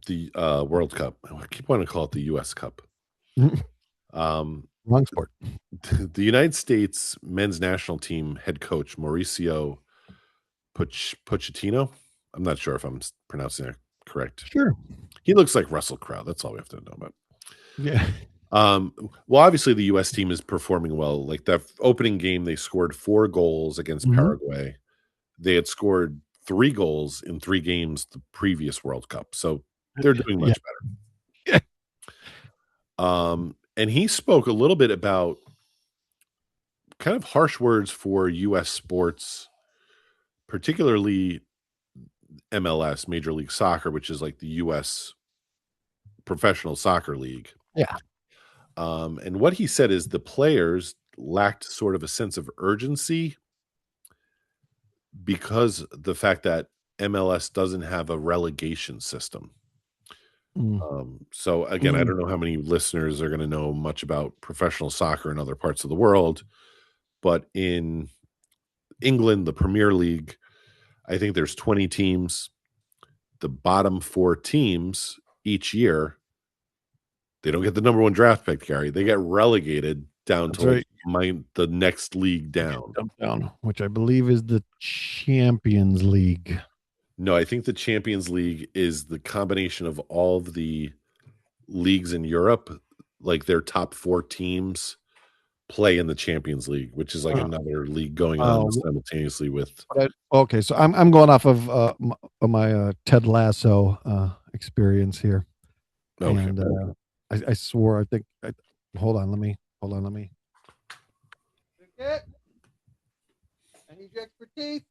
the World Cup. I keep wanting to call it the U.S. Cup. Wrong sport. The United States men's national team head coach Mauricio Pochettino. I'm not sure if I'm pronouncing that correct. Sure. He looks like Russell Crowe. That's all we have to know about. Yeah. Well, obviously the U.S. team is performing well. Like that opening game, they scored 4 goals against Paraguay. They had scored 3 goals in 3 games the previous World Cup, so they're doing much better. And he spoke a little bit about kind of harsh words for U.S. sports, particularly MLS, Major League Soccer, which is like the U.S. professional soccer league. Yeah. And what he said is the players lacked sort of a sense of urgency because the fact that MLS doesn't have a relegation system. So again, I don't know how many listeners are going to know much about professional soccer in other parts of the world, but in England, the Premier League, I think there's 20 teams. The bottom 4 teams each year, they don't get the number 1 draft pick, Gary. They get relegated down to the next league down, which I believe is the Champions League. No, I think the Champions League is the combination of all of the leagues in Europe, like their top 4 teams play in the Champions League, which is like another league going on simultaneously with. Okay, so I'm going off of my Ted Lasso experience here, and I swore hold on, let me. I need your expertise.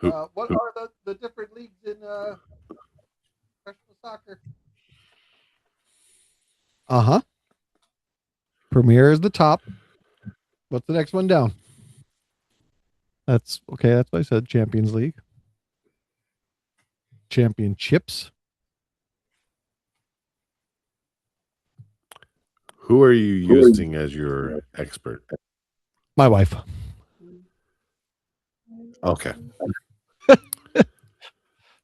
What are the different leagues in professional soccer? Premier is the top. What's the next one down? That's okay. That's what I said. Champions League. Championships. Who are you using as your expert? My wife. Okay.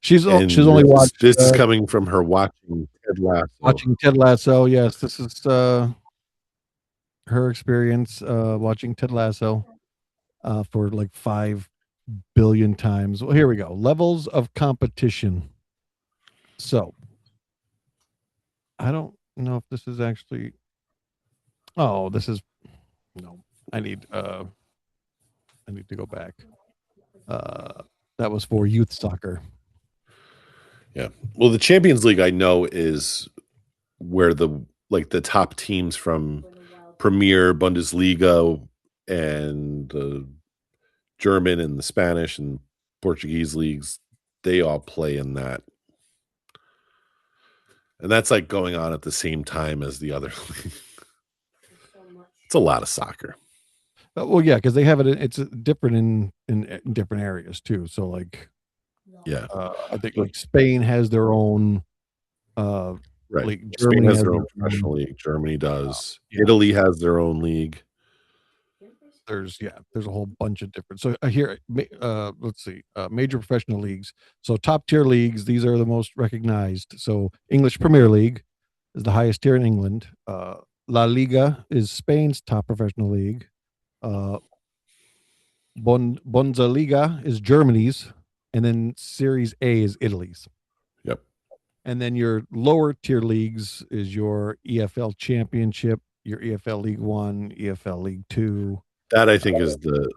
She's only watched. This is coming from her watching Ted Lasso. Watching Ted Lasso, yes. This is her experience watching Ted Lasso for like 5 billion times. Well, here we go. Levels of competition. So, I don't know if this is actually. Oh, this is no. I need to go back. That was for youth soccer. Yeah. Well, the Champions League I know is where the top teams from Premier, Bundesliga, and the German and the Spanish and Portuguese leagues, they all play in that. And that's like going on at the same time as the other league. It's a lot of soccer. Well, yeah, because they have it. It's different in different areas too. So, like, I think like Spain has their own league. Spain has their own professional league. Germany does. Italy has their own league. There's a whole bunch of different. So here, let's see, major professional leagues. So top tier leagues. These are the most recognized. So English Premier League is the highest tier in England. La Liga is Spain's top professional league. Bundesliga is Germany's, and then Series A is Italy's. Yep. And then your lower tier leagues is your EFL Championship, your EFL League One, EFL League Two. That I think is the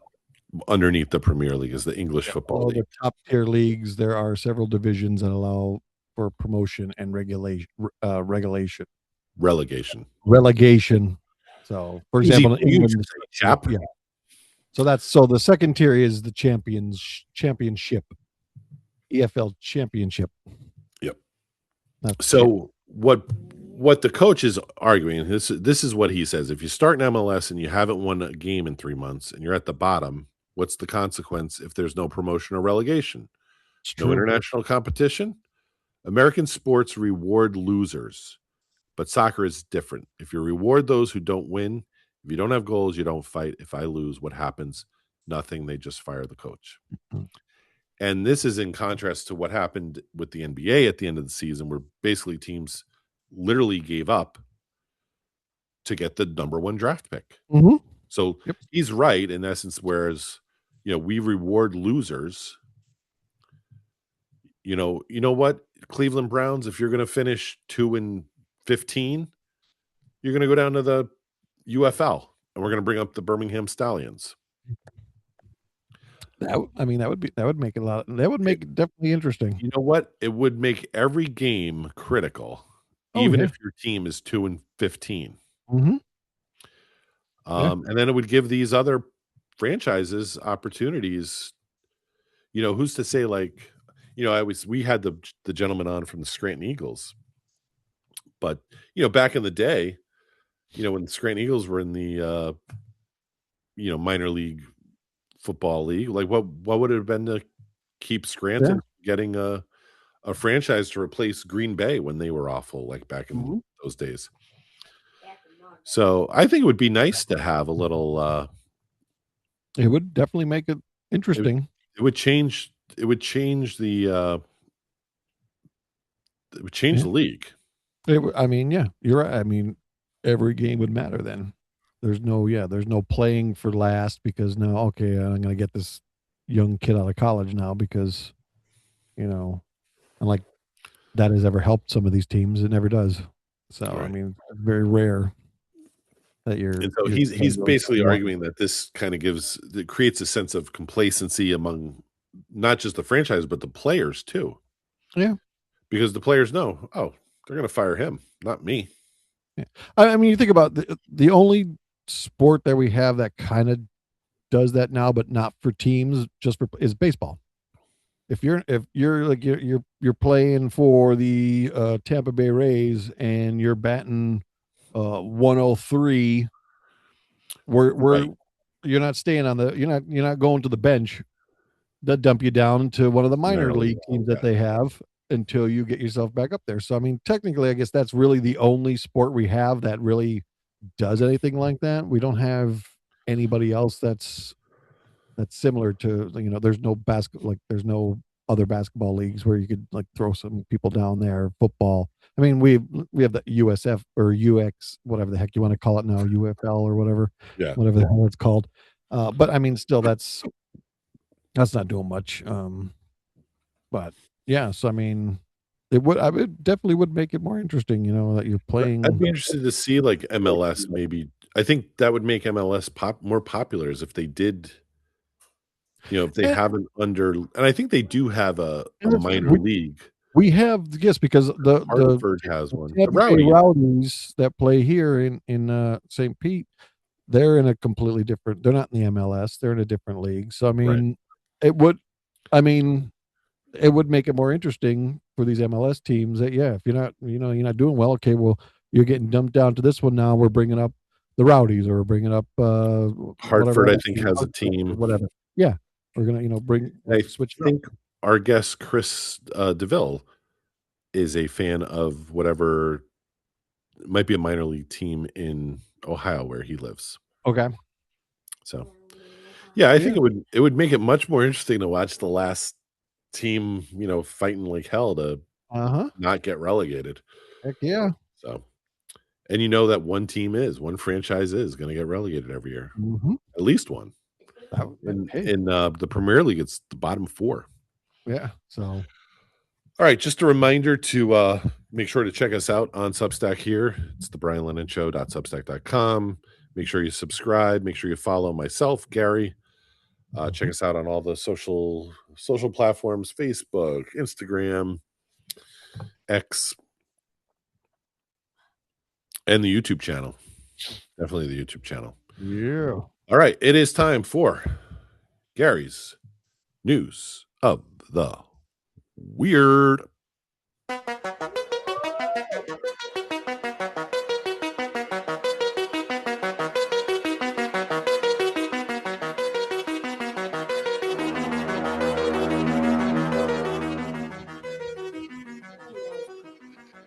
underneath the Premier League is the English Football All League. the top tier leagues, there are several divisions that allow for promotion and Relegation. relegation. So, for Easy example, in for you to England, say, chap. yeah. So the second tier is the championship, EFL championship. Yep. That's So what the coach is arguing, this is what he says. If you start in MLS and you haven't won a game in 3 months and you're at the bottom, what's the consequence if there's no promotion or relegation? No international competition? American sports reward losers, but soccer is different. If you reward those who don't win, if you don't have goals, you don't fight. If I lose, what happens? Nothing. They just fire the coach. And this is in contrast to what happened with the NBA at the end of the season, where basically teams literally gave up to get the number 1 draft pick. Mm-hmm. So he's right in essence, whereas, we reward losers. You know what? Cleveland Browns, if you're going to finish 2-15, you're going to go down to the UFL and we're going to bring up the Birmingham Stallions. That would make it definitely interesting. You know what? It would make every game critical, even if your team is 2-15. Mm-hmm. And then it would give these other franchises opportunities. Who's to say, like, we had the gentleman on from the Scranton Eagles, but back in the day, when the Scranton Eagles were in the minor league football league, like what would it have been to keep Scranton getting a franchise to replace Green Bay when they were awful, like back in those days. So I think it would be nice to have a little. It would definitely make it interesting. It would change. It would change the. It would change the league. You're right. I mean, every game would matter then. There's no playing for last because now, okay, I'm going to get this young kid out of college now because, unlike that has ever helped some of these teams, it never does. So, right. I mean, it's very rare that you're. And so he's basically arguing that this kind of creates a sense of complacency among not just the franchise, but the players too. Yeah. Because the players know, they're going to fire him, not me. Yeah. I mean, you think about the only sport that we have that kind of does that now, but not for teams, is baseball. If you're playing for the Tampa Bay Rays and you're batting 103, you're not staying on you're not going to the bench. They'll dump you down to one of the minor league teams that they have until you get yourself back up there. So, I mean, technically, I guess that's really the only sport we have that really does anything like that. We don't have anybody else that's similar to, there's no there's no other basketball leagues where you could like throw some people down there. Football. I mean, we have the USF or UX, whatever the heck you want to call it now, UFL or whatever, whatever the hell it's called. But I mean, still that's not doing much. But yeah, so I mean, it definitely would make it more interesting, that you're playing. I'd be interested to see like MLS maybe. I think that would make MLS more popular is if they did, if they haven't and I think they do have a minor league. We have, yes, because the Hartford has one. The Rowdies that play here in St. Pete, they're in a completely different. They're not in the MLS. They're in a different league. So I mean, it would make it more interesting for these MLS teams that, if you're not, you're not doing well, okay, well, you're getting dumped down to this one now. We're bringing up the Rowdies, or we're bringing up Hartford. I think has a team. Whatever. Yeah, we're gonna bring. I think our guest Chris DeVille is a fan of whatever. It might be a minor league team in Ohio where he lives. Okay. So, yeah, I think it would make it much more interesting to watch the last team, fighting like hell to not get relegated. Heck yeah. So, and that one franchise is going to get relegated every year. Mm-hmm. At least one. In the Premier League, it's the bottom 4. Yeah. So, All right, just a reminder to make sure to check us out on Substack here. It's the brianlennonshow.substack.com. Make sure you subscribe. Make sure you follow myself, Gary. Check us out on all the social platforms: Facebook, Instagram, X, and the YouTube channel. Definitely the YouTube channel. Yeah. All right, it is time for Gary's News of the Weird.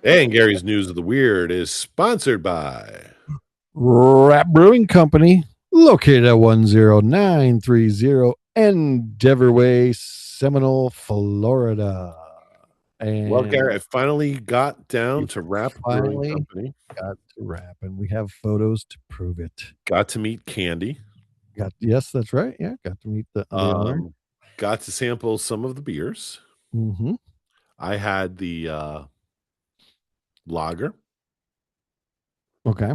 And Gary's News of the Weird is sponsored by Rap Brewing Company, located at 10930 Endeavor Way, Seminole, Florida. And well, Gary, I finally got down to Rap Brewing finally Company. got to rap, and we have photos to prove it. Got to meet Candy. Yes, that's right. Yeah, got to meet the owner. Got to sample some of the beers. Mm-hmm. I had the lager. Okay.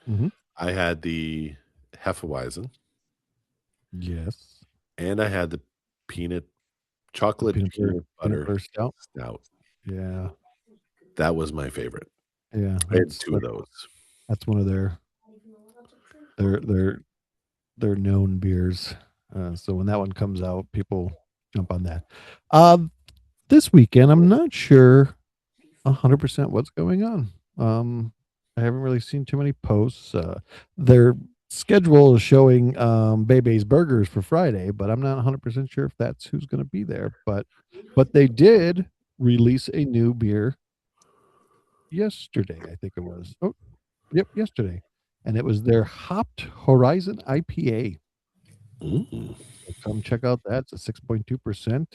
Mm-hmm. I had the Hefeweizen. Yes. And I had the chocolate peanut butter stout. Yeah. That was my favorite. Yeah. I had two of those. That's one of their known beers. So when that one comes out, people jump on that. This weekend, I'm not sure 100% what's going on. I haven't really seen too many posts. Their schedule is showing Bebe's Burgers for Friday, but I'm not 100% sure if that's who's going to be there. But they did release a new beer yesterday, I think it was. Oh, yep, yesterday. And it was their Hopped Horizon IPA. Ooh. So come check out that. It's a 6.2%.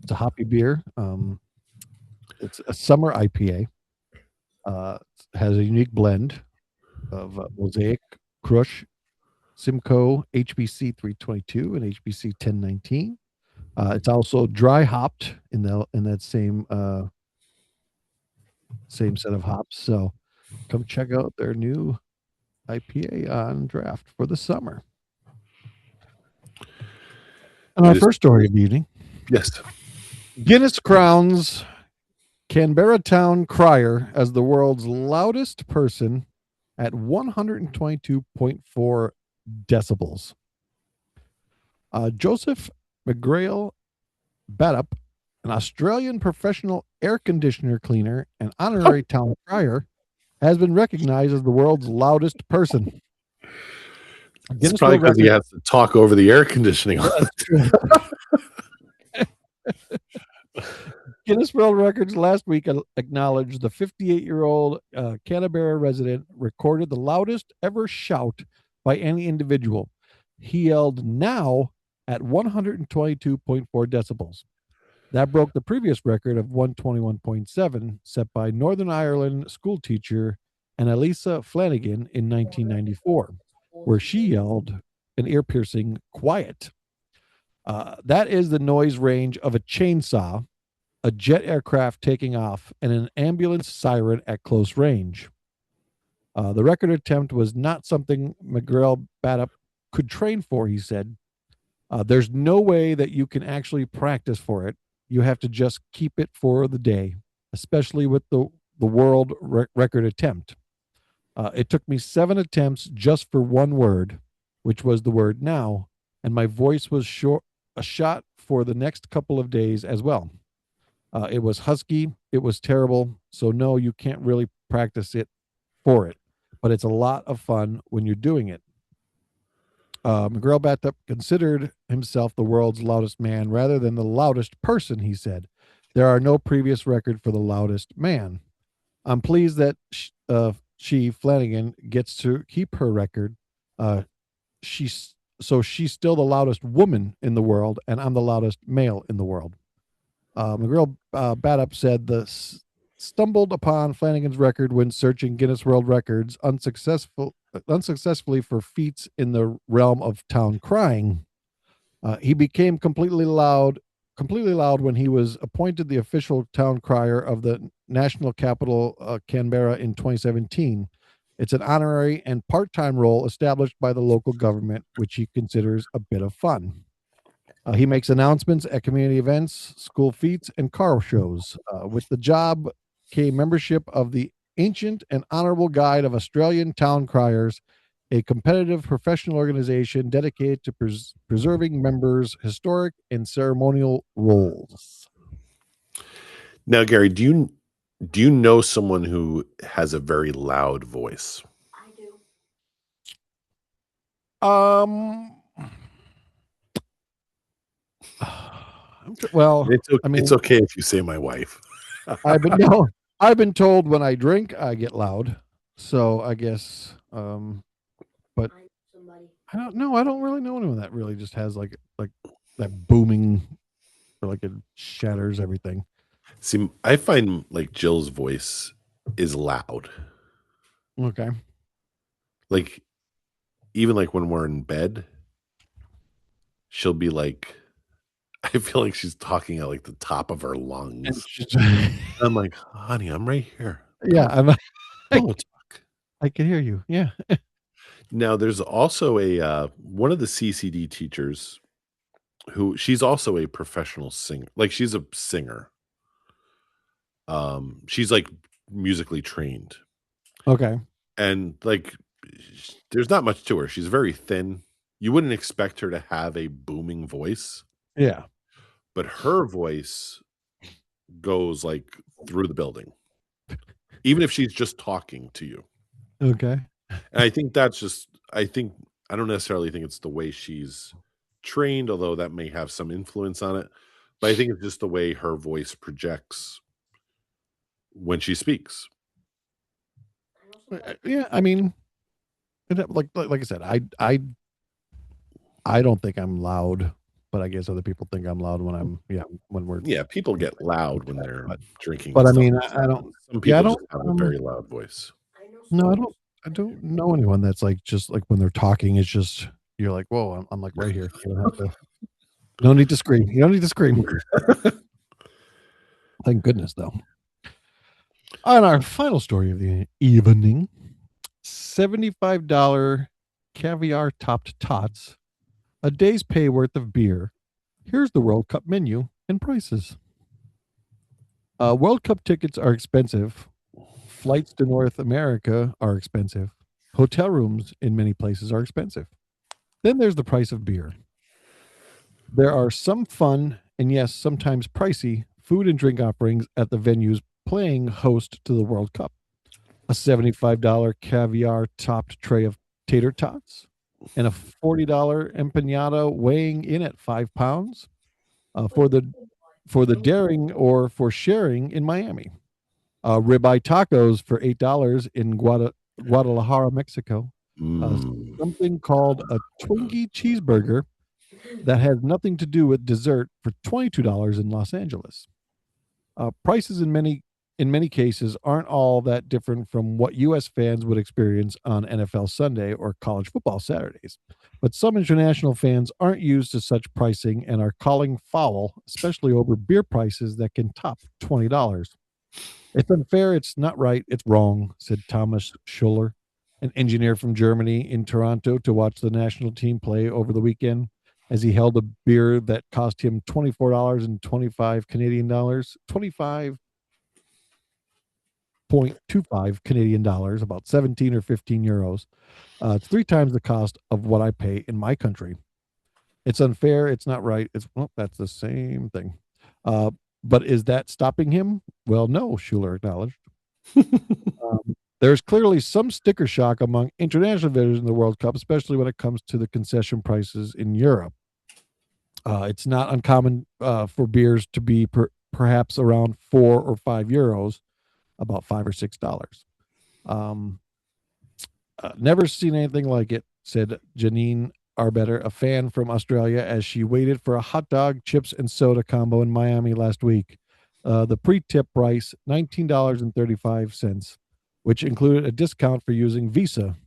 It's a hoppy beer. It's a summer IPA. Has a unique blend of Mosaic, Crush, Simcoe, HBC 322, and HBC 1019. It's also dry hopped in that same set of hops. So come check out their new IPA on draft for the summer. And our first story of the evening. Yes. Guinness crowns Canberra Town Crier as the world's loudest person at 122.4 decibels. Joseph McGrail Badup, an Australian professional air conditioner cleaner and honorary town crier, has been recognized as the world's loudest person. It's probably because he has to talk over the air conditioning. Guinness World Records last week acknowledged the 58-year-old Canberra resident recorded the loudest ever shout by any individual. He yelled "now" at 122.4 decibels. That broke the previous record of 121.7 set by Northern Ireland school teacher Annalisa Flanagan in 1994, where she yelled an ear-piercing "quiet." That is the noise range of a chainsaw, a jet aircraft taking off, and an ambulance siren at close range. The record attempt was not something McGrail Badup could train for, he said. There's no way that you can actually practice for it. You have to just keep it for the day, especially with the world record attempt. It took me 7 attempts just for one word, which was the word "now," and my voice was a shot for the next couple of days as well. It was husky. It was terrible. So no, you can't really practice it for it, but it's a lot of fun when you're doing it. McGrail Badup considered himself the world's loudest man rather than the loudest person, he said. There are no previous record for the loudest man. I'm pleased that she, Flanagan, gets to keep her record. She's still the loudest woman in the world, and I'm the loudest male in the world. McGrail Badup said stumbled upon Flanagan's record when searching Guinness World Records unsuccessfully for feats in the realm of town crying. He became completely loud completely loud when he was appointed the official town crier of the national capital, Canberra, in 2017. It's an honorary and part-time role established by the local government, which he considers a bit of fun. He makes announcements at community events, school feats, and car shows. With the job came membership of the Ancient and Honorable Guide of Australian Town Criers, a competitive professional organization dedicated to preserving members' historic and ceremonial roles. Now, Gary, do you know someone who has a very loud voice? Um. Well, It's okay if you say my wife. I've been no, I've been told when I drink I get loud, so I guess. But I don't know. I don't really know anyone that really just has like that booming, or like it shatters everything. See, I find like Jill's voice is loud. Okay. Like even like when we're in bed, she'll be like, I feel like she's talking at like the top of her lungs. I'm like, honey, I'm right here. Yeah, Don't talk. I can hear you. Yeah. Now, there's also a one of the CCD teachers who she's also a professional singer. Like she's a singer. She's like musically trained, Okay. and like there's not much to her. She's very thin. You wouldn't expect her to have a booming voice, Yeah. but her voice goes like through the building, even if she's just talking to you. Okay. And I think I don't necessarily think it's the way she's trained, although that may have some influence on it. But I think it's just the way her voice projects when she speaks. Yeah. I mean, like I said, I don't think I'm loud, but I guess other people think I'm loud when we're. Yeah, people get loud when they're drinking. But I and stuff. mean, I don't. Some people just have a very loud voice. No, I don't know anyone that's like just like when they're talking, it's just you're like, whoa, I'm like right here. You don't have to. No need to scream. You don't need to scream. Thank goodness, though. On our final story of the evening, $75 caviar topped tots, a day's pay worth of beer. Here's the World Cup menu and prices. World Cup tickets are expensive. Flights to North America are expensive. Hotel rooms in many places are expensive. Then there's the price of beer. There are some fun and, yes, sometimes pricey food and drink offerings at the venues playing host to the World Cup. A $75 caviar topped tray of tater tots and a $40 empanada weighing in at 5 pounds for the daring or for sharing in Miami. Ribeye tacos for $8 in Guadalajara, Mexico. Something called a Twinkie cheeseburger that has nothing to do with dessert for $22 in Los Angeles. Prices in many cases aren't all that different from what U.S. fans would experience on NFL Sunday or college football Saturdays. But some international fans aren't used to such pricing and are calling foul, especially over beer prices that can top $20. It's unfair, it's not right, it's wrong, said Thomas Schuller, an engineer from Germany in Toronto, to watch the national team play over the weekend as he held a beer that cost him $24.25 Canadian dollars, 25.25 Canadian dollars, about 17 or 15 euros. It's 3 times the cost of what I pay in my country. It's unfair, it's not right. That's the same thing. But is that stopping him? Well, no, Schuler acknowledged. There's clearly some sticker shock among international visitors in the World Cup, especially when it comes to the concession prices in Europe. It's not uncommon for beers to be perhaps around 4 or 5 euros, about $5 or $6. Never seen anything like it, said Janine Arbetter, a fan from Australia, as she waited for a hot dog, chips, and soda combo in Miami last week. The pre-tip price, $19.35, which included a discount for using Visa.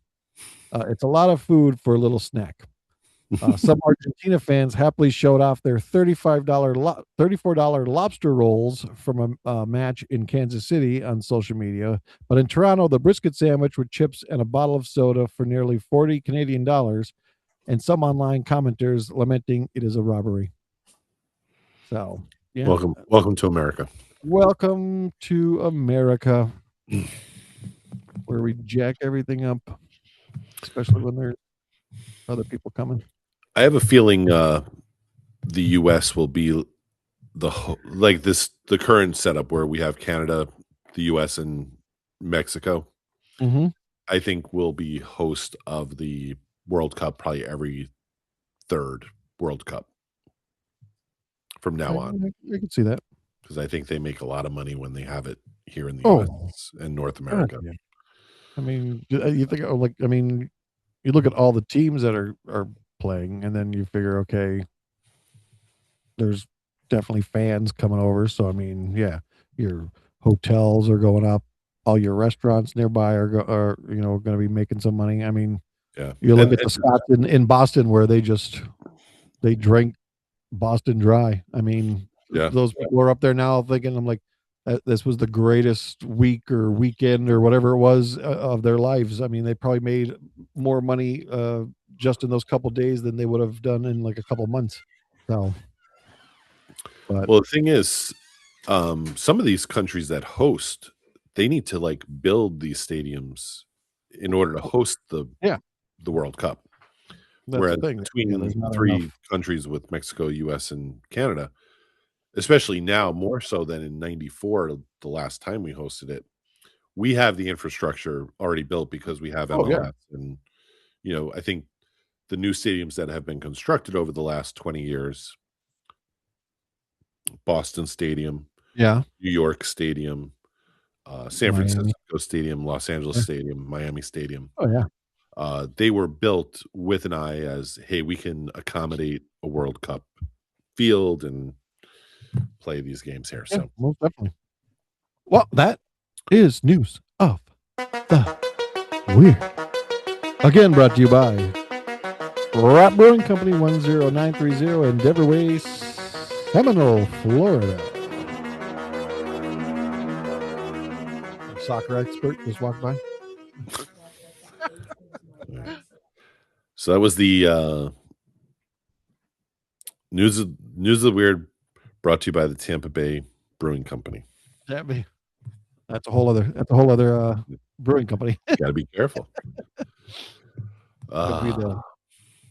It's a lot of food for a little snack. Some Argentina fans happily showed off their $34 lobster rolls from a match in Kansas City on social media. But in Toronto, the brisket sandwich with chips and a bottle of soda for nearly 40 Canadian dollars, and some online commenters lamenting it is a robbery. So, yeah. Welcome to America. Welcome to America, where we jack everything up, especially when there's other people coming. I have a feeling the U.S. will be the current setup where we have Canada, the U.S., and Mexico. Mm-hmm. I think will be host of the World Cup probably every third World Cup from now on. I can see that. Because I think they make a lot of money when they have it here in the Oh. U.S. and North America. Yeah. I mean, you think you look at all the teams that are playing, and then you figure, okay, there's definitely fans coming over. So I mean, yeah, your hotels are going up, all your restaurants nearby are going to be making some money. I mean, yeah, you look at the spots in Boston where they drink Boston Dry. I mean, yeah, those people are up there now thinking, I'm like, this was the greatest week or weekend or whatever it was of their lives. I mean, they probably made more money just in those couple days than they would have done in like a couple months. So, but well, the thing is, some of these countries that host, they need to like build these stadiums in order to host the World Cup. that's Whereas the thing. between three countries with Mexico, U.S., and Canada, especially now more so than in '94, the last time we hosted it, we have the infrastructure already built because we have MLS. And, I think the new stadiums that have been constructed over the last 20 years, Boston Stadium, New York Stadium, San Francisco Stadium, Los Angeles Stadium, Miami Stadium. Oh, yeah. They were built with an eye as, hey, we can accommodate a World Cup field and play these games here. So most definitely. Well, that is news of the weird. Again, brought to you by Rap Brewing Company 10930 Endeavor Way, Seminole, Florida. Soccer expert just walked by. So that was the news of the weird, brought to you by the Tampa Bay Brewing Company. That's a whole other brewing company. Got to be careful. Be the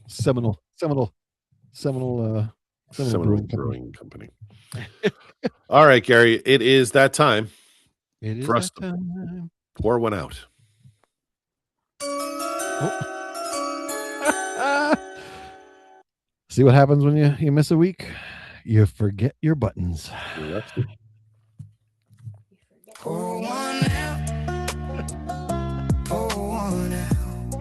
Seminole Brewing Company. All right, Gary, it is that time. It is for us that time. Pour one out. See what happens when you miss a week? You forget your buttons. Pour one out. Pour one out.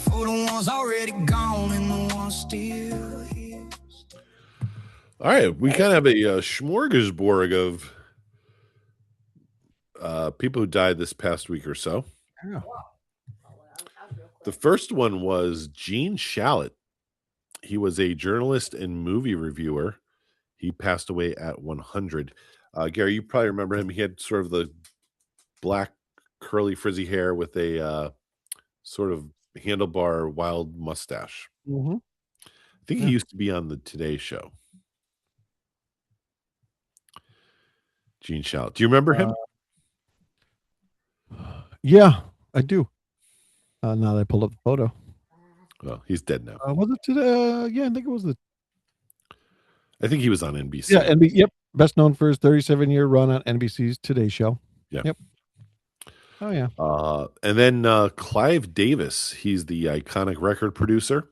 For the ones already gone and the ones still here. All right, we kind of have a smorgasbord of people who died this past week or so. Yeah. The first one was Gene Shalit. He was a journalist and movie reviewer. He passed away at 100. Gary, you probably remember him. He had sort of the black, curly, frizzy hair with a sort of handlebar, wild mustache. Mm-hmm. I think he used to be on the Today Show. Gene Shalit. Do you remember him? Yeah, I do. Now that I pulled up the photo. Well, he's dead now. Was it today? Yeah, I think it was I think he was on NBC. Yeah, yep. Best known for his 37-year run on NBC's Today Show. Yeah. Yep. Oh, yeah. And then Clive Davis, he's the iconic record producer.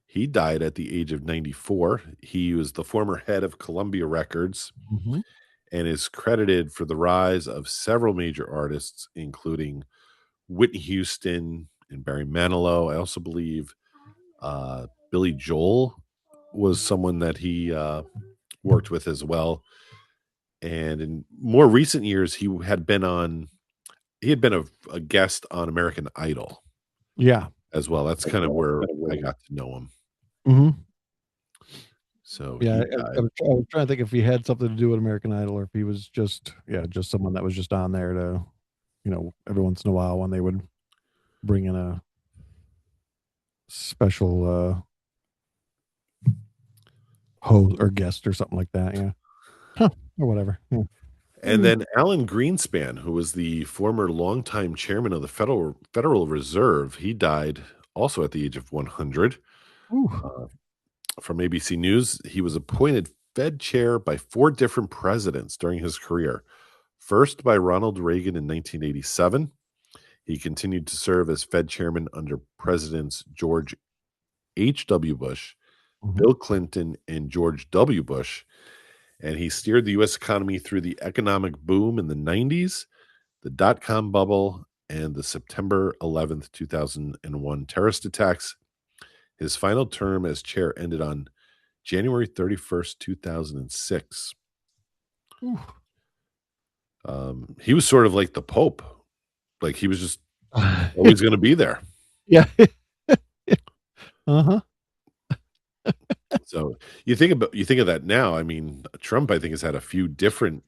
He died at the age of 94. He was the former head of Columbia Records and is credited for the rise of several major artists, including Whitney Houston and Barry Manilow. I also believe Billy Joel was someone that he worked with as well. And in more recent years, he had been a guest on American Idol. Yeah. as well. That's kind of where I got to know him. Mm-hmm. So Yeah, he I died. was trying to think if he had something to do with American Idol or if he was just someone that was just on there to, every once in a while when they would bring in a special host or guest or something like that. Yeah, or whatever. Yeah. And then Alan Greenspan, who was the former longtime chairman of the Federal Reserve, he died also at the age of 100. From ABC News, he was appointed Fed chair by 4 different presidents during his career. First by Ronald Reagan in 1987. He continued to serve as Fed chairman under Presidents George H.W. Bush, Bill Clinton, and George W. Bush. And he steered the U.S. economy through the economic boom in the 90s, the dot-com bubble, and the September 11th, 2001 terrorist attacks. His final term as chair ended on January 31st, 2006. He was sort of like the Pope. Like he was just always going to be there. Yeah. Uh-huh. So you think of that now. I mean, Trump, I think, has had a few different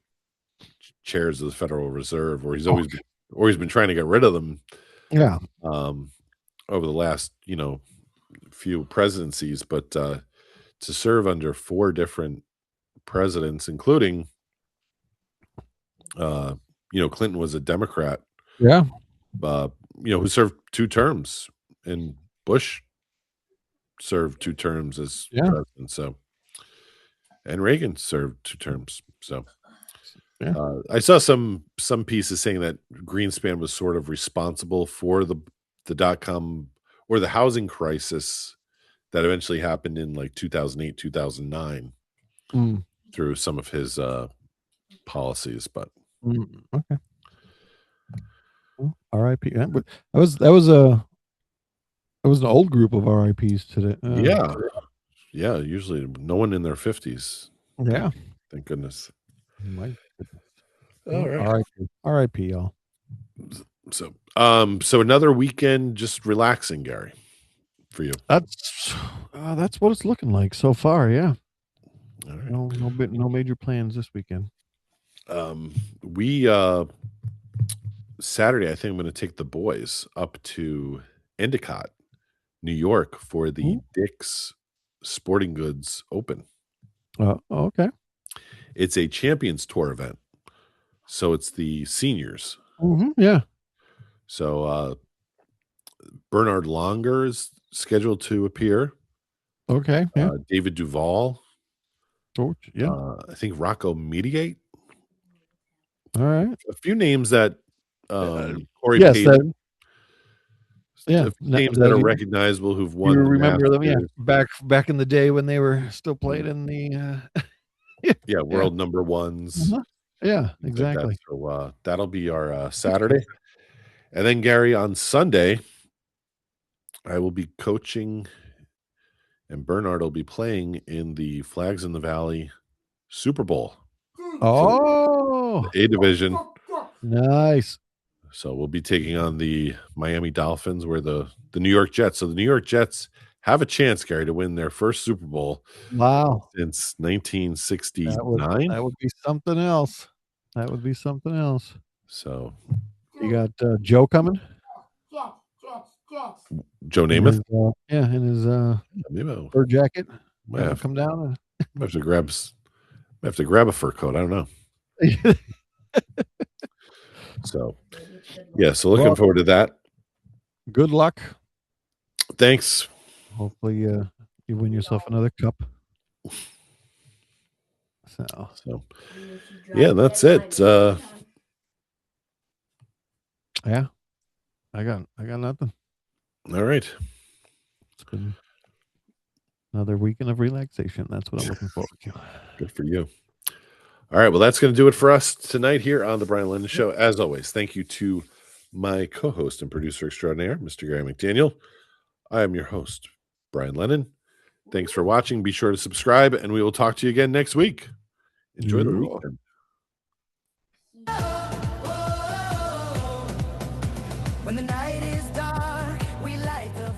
chairs of the Federal Reserve, or he's always been trying to get rid of them. Yeah. Over the last, few presidencies, but to serve under 4 different presidents, including, Clinton was a Democrat. Yeah. Who served 2 terms, and Bush served 2 terms as president. So, and Reagan served 2 terms. So, I saw some pieces saying that Greenspan was sort of responsible for the dot-com or the housing crisis that eventually happened in like 2008, 2009 through some of his policies. But okay. R.I.P. That was an old group of R.I.P.s today. Yeah. Usually no one in their 50s. Yeah. Thank goodness. My goodness. All right. R.I.P. y'all. So another weekend just relaxing, Gary, for you. That's what it's looking like so far. Yeah. All right. No major plans this weekend. We Saturday, I think I'm going to take the boys up to Endicott, New York, for the Dick's Sporting Goods Open. Okay. It's a Champions Tour event, so it's the seniors. Yeah. So Bernard Longer is scheduled to appear. Okay. Yeah. David Duval. Yeah. I think Rocco Mediate. All right. A few names that Corey yes, Payton. Names that are recognizable who've won. You remember them? Yeah. Back in the day when they were still playing in the world number ones. Yeah, exactly. Like so that'll be our Saturday. And then Gary, on Sunday, I will be coaching and Bernard will be playing in the Flags in the Valley Super Bowl. Oh, A division. Nice. So we'll be taking on the Miami Dolphins, where the New York Jets. So the New York Jets have a chance, Gary, to win their first Super Bowl. Wow. Since 1969. That would be something else. That would be something else. So you got Joe coming? Joe Namath? In his fur jacket. Come down. I have to grab a fur coat. I don't know. So looking forward to that. Good luck. Thanks. Hopefully you win yourself another cup. So that's it. Yeah. I got nothing. All right. It's been another weekend of relaxation. That's what I'm looking forward to. Good for you. All right. Well, that's going to do it for us tonight here on the Brian Lennon Show. As always, thank you to my co-host and producer extraordinaire, Mr. Gary McDaniel. I am your host, Brian Lennon. Thanks for watching. Be sure to subscribe, and we will talk to you again next week. Enjoy the weekend. When the night is dark, we light the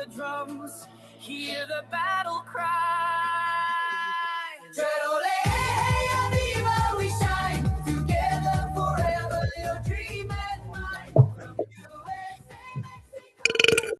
the drums, hear the battle cry. Tread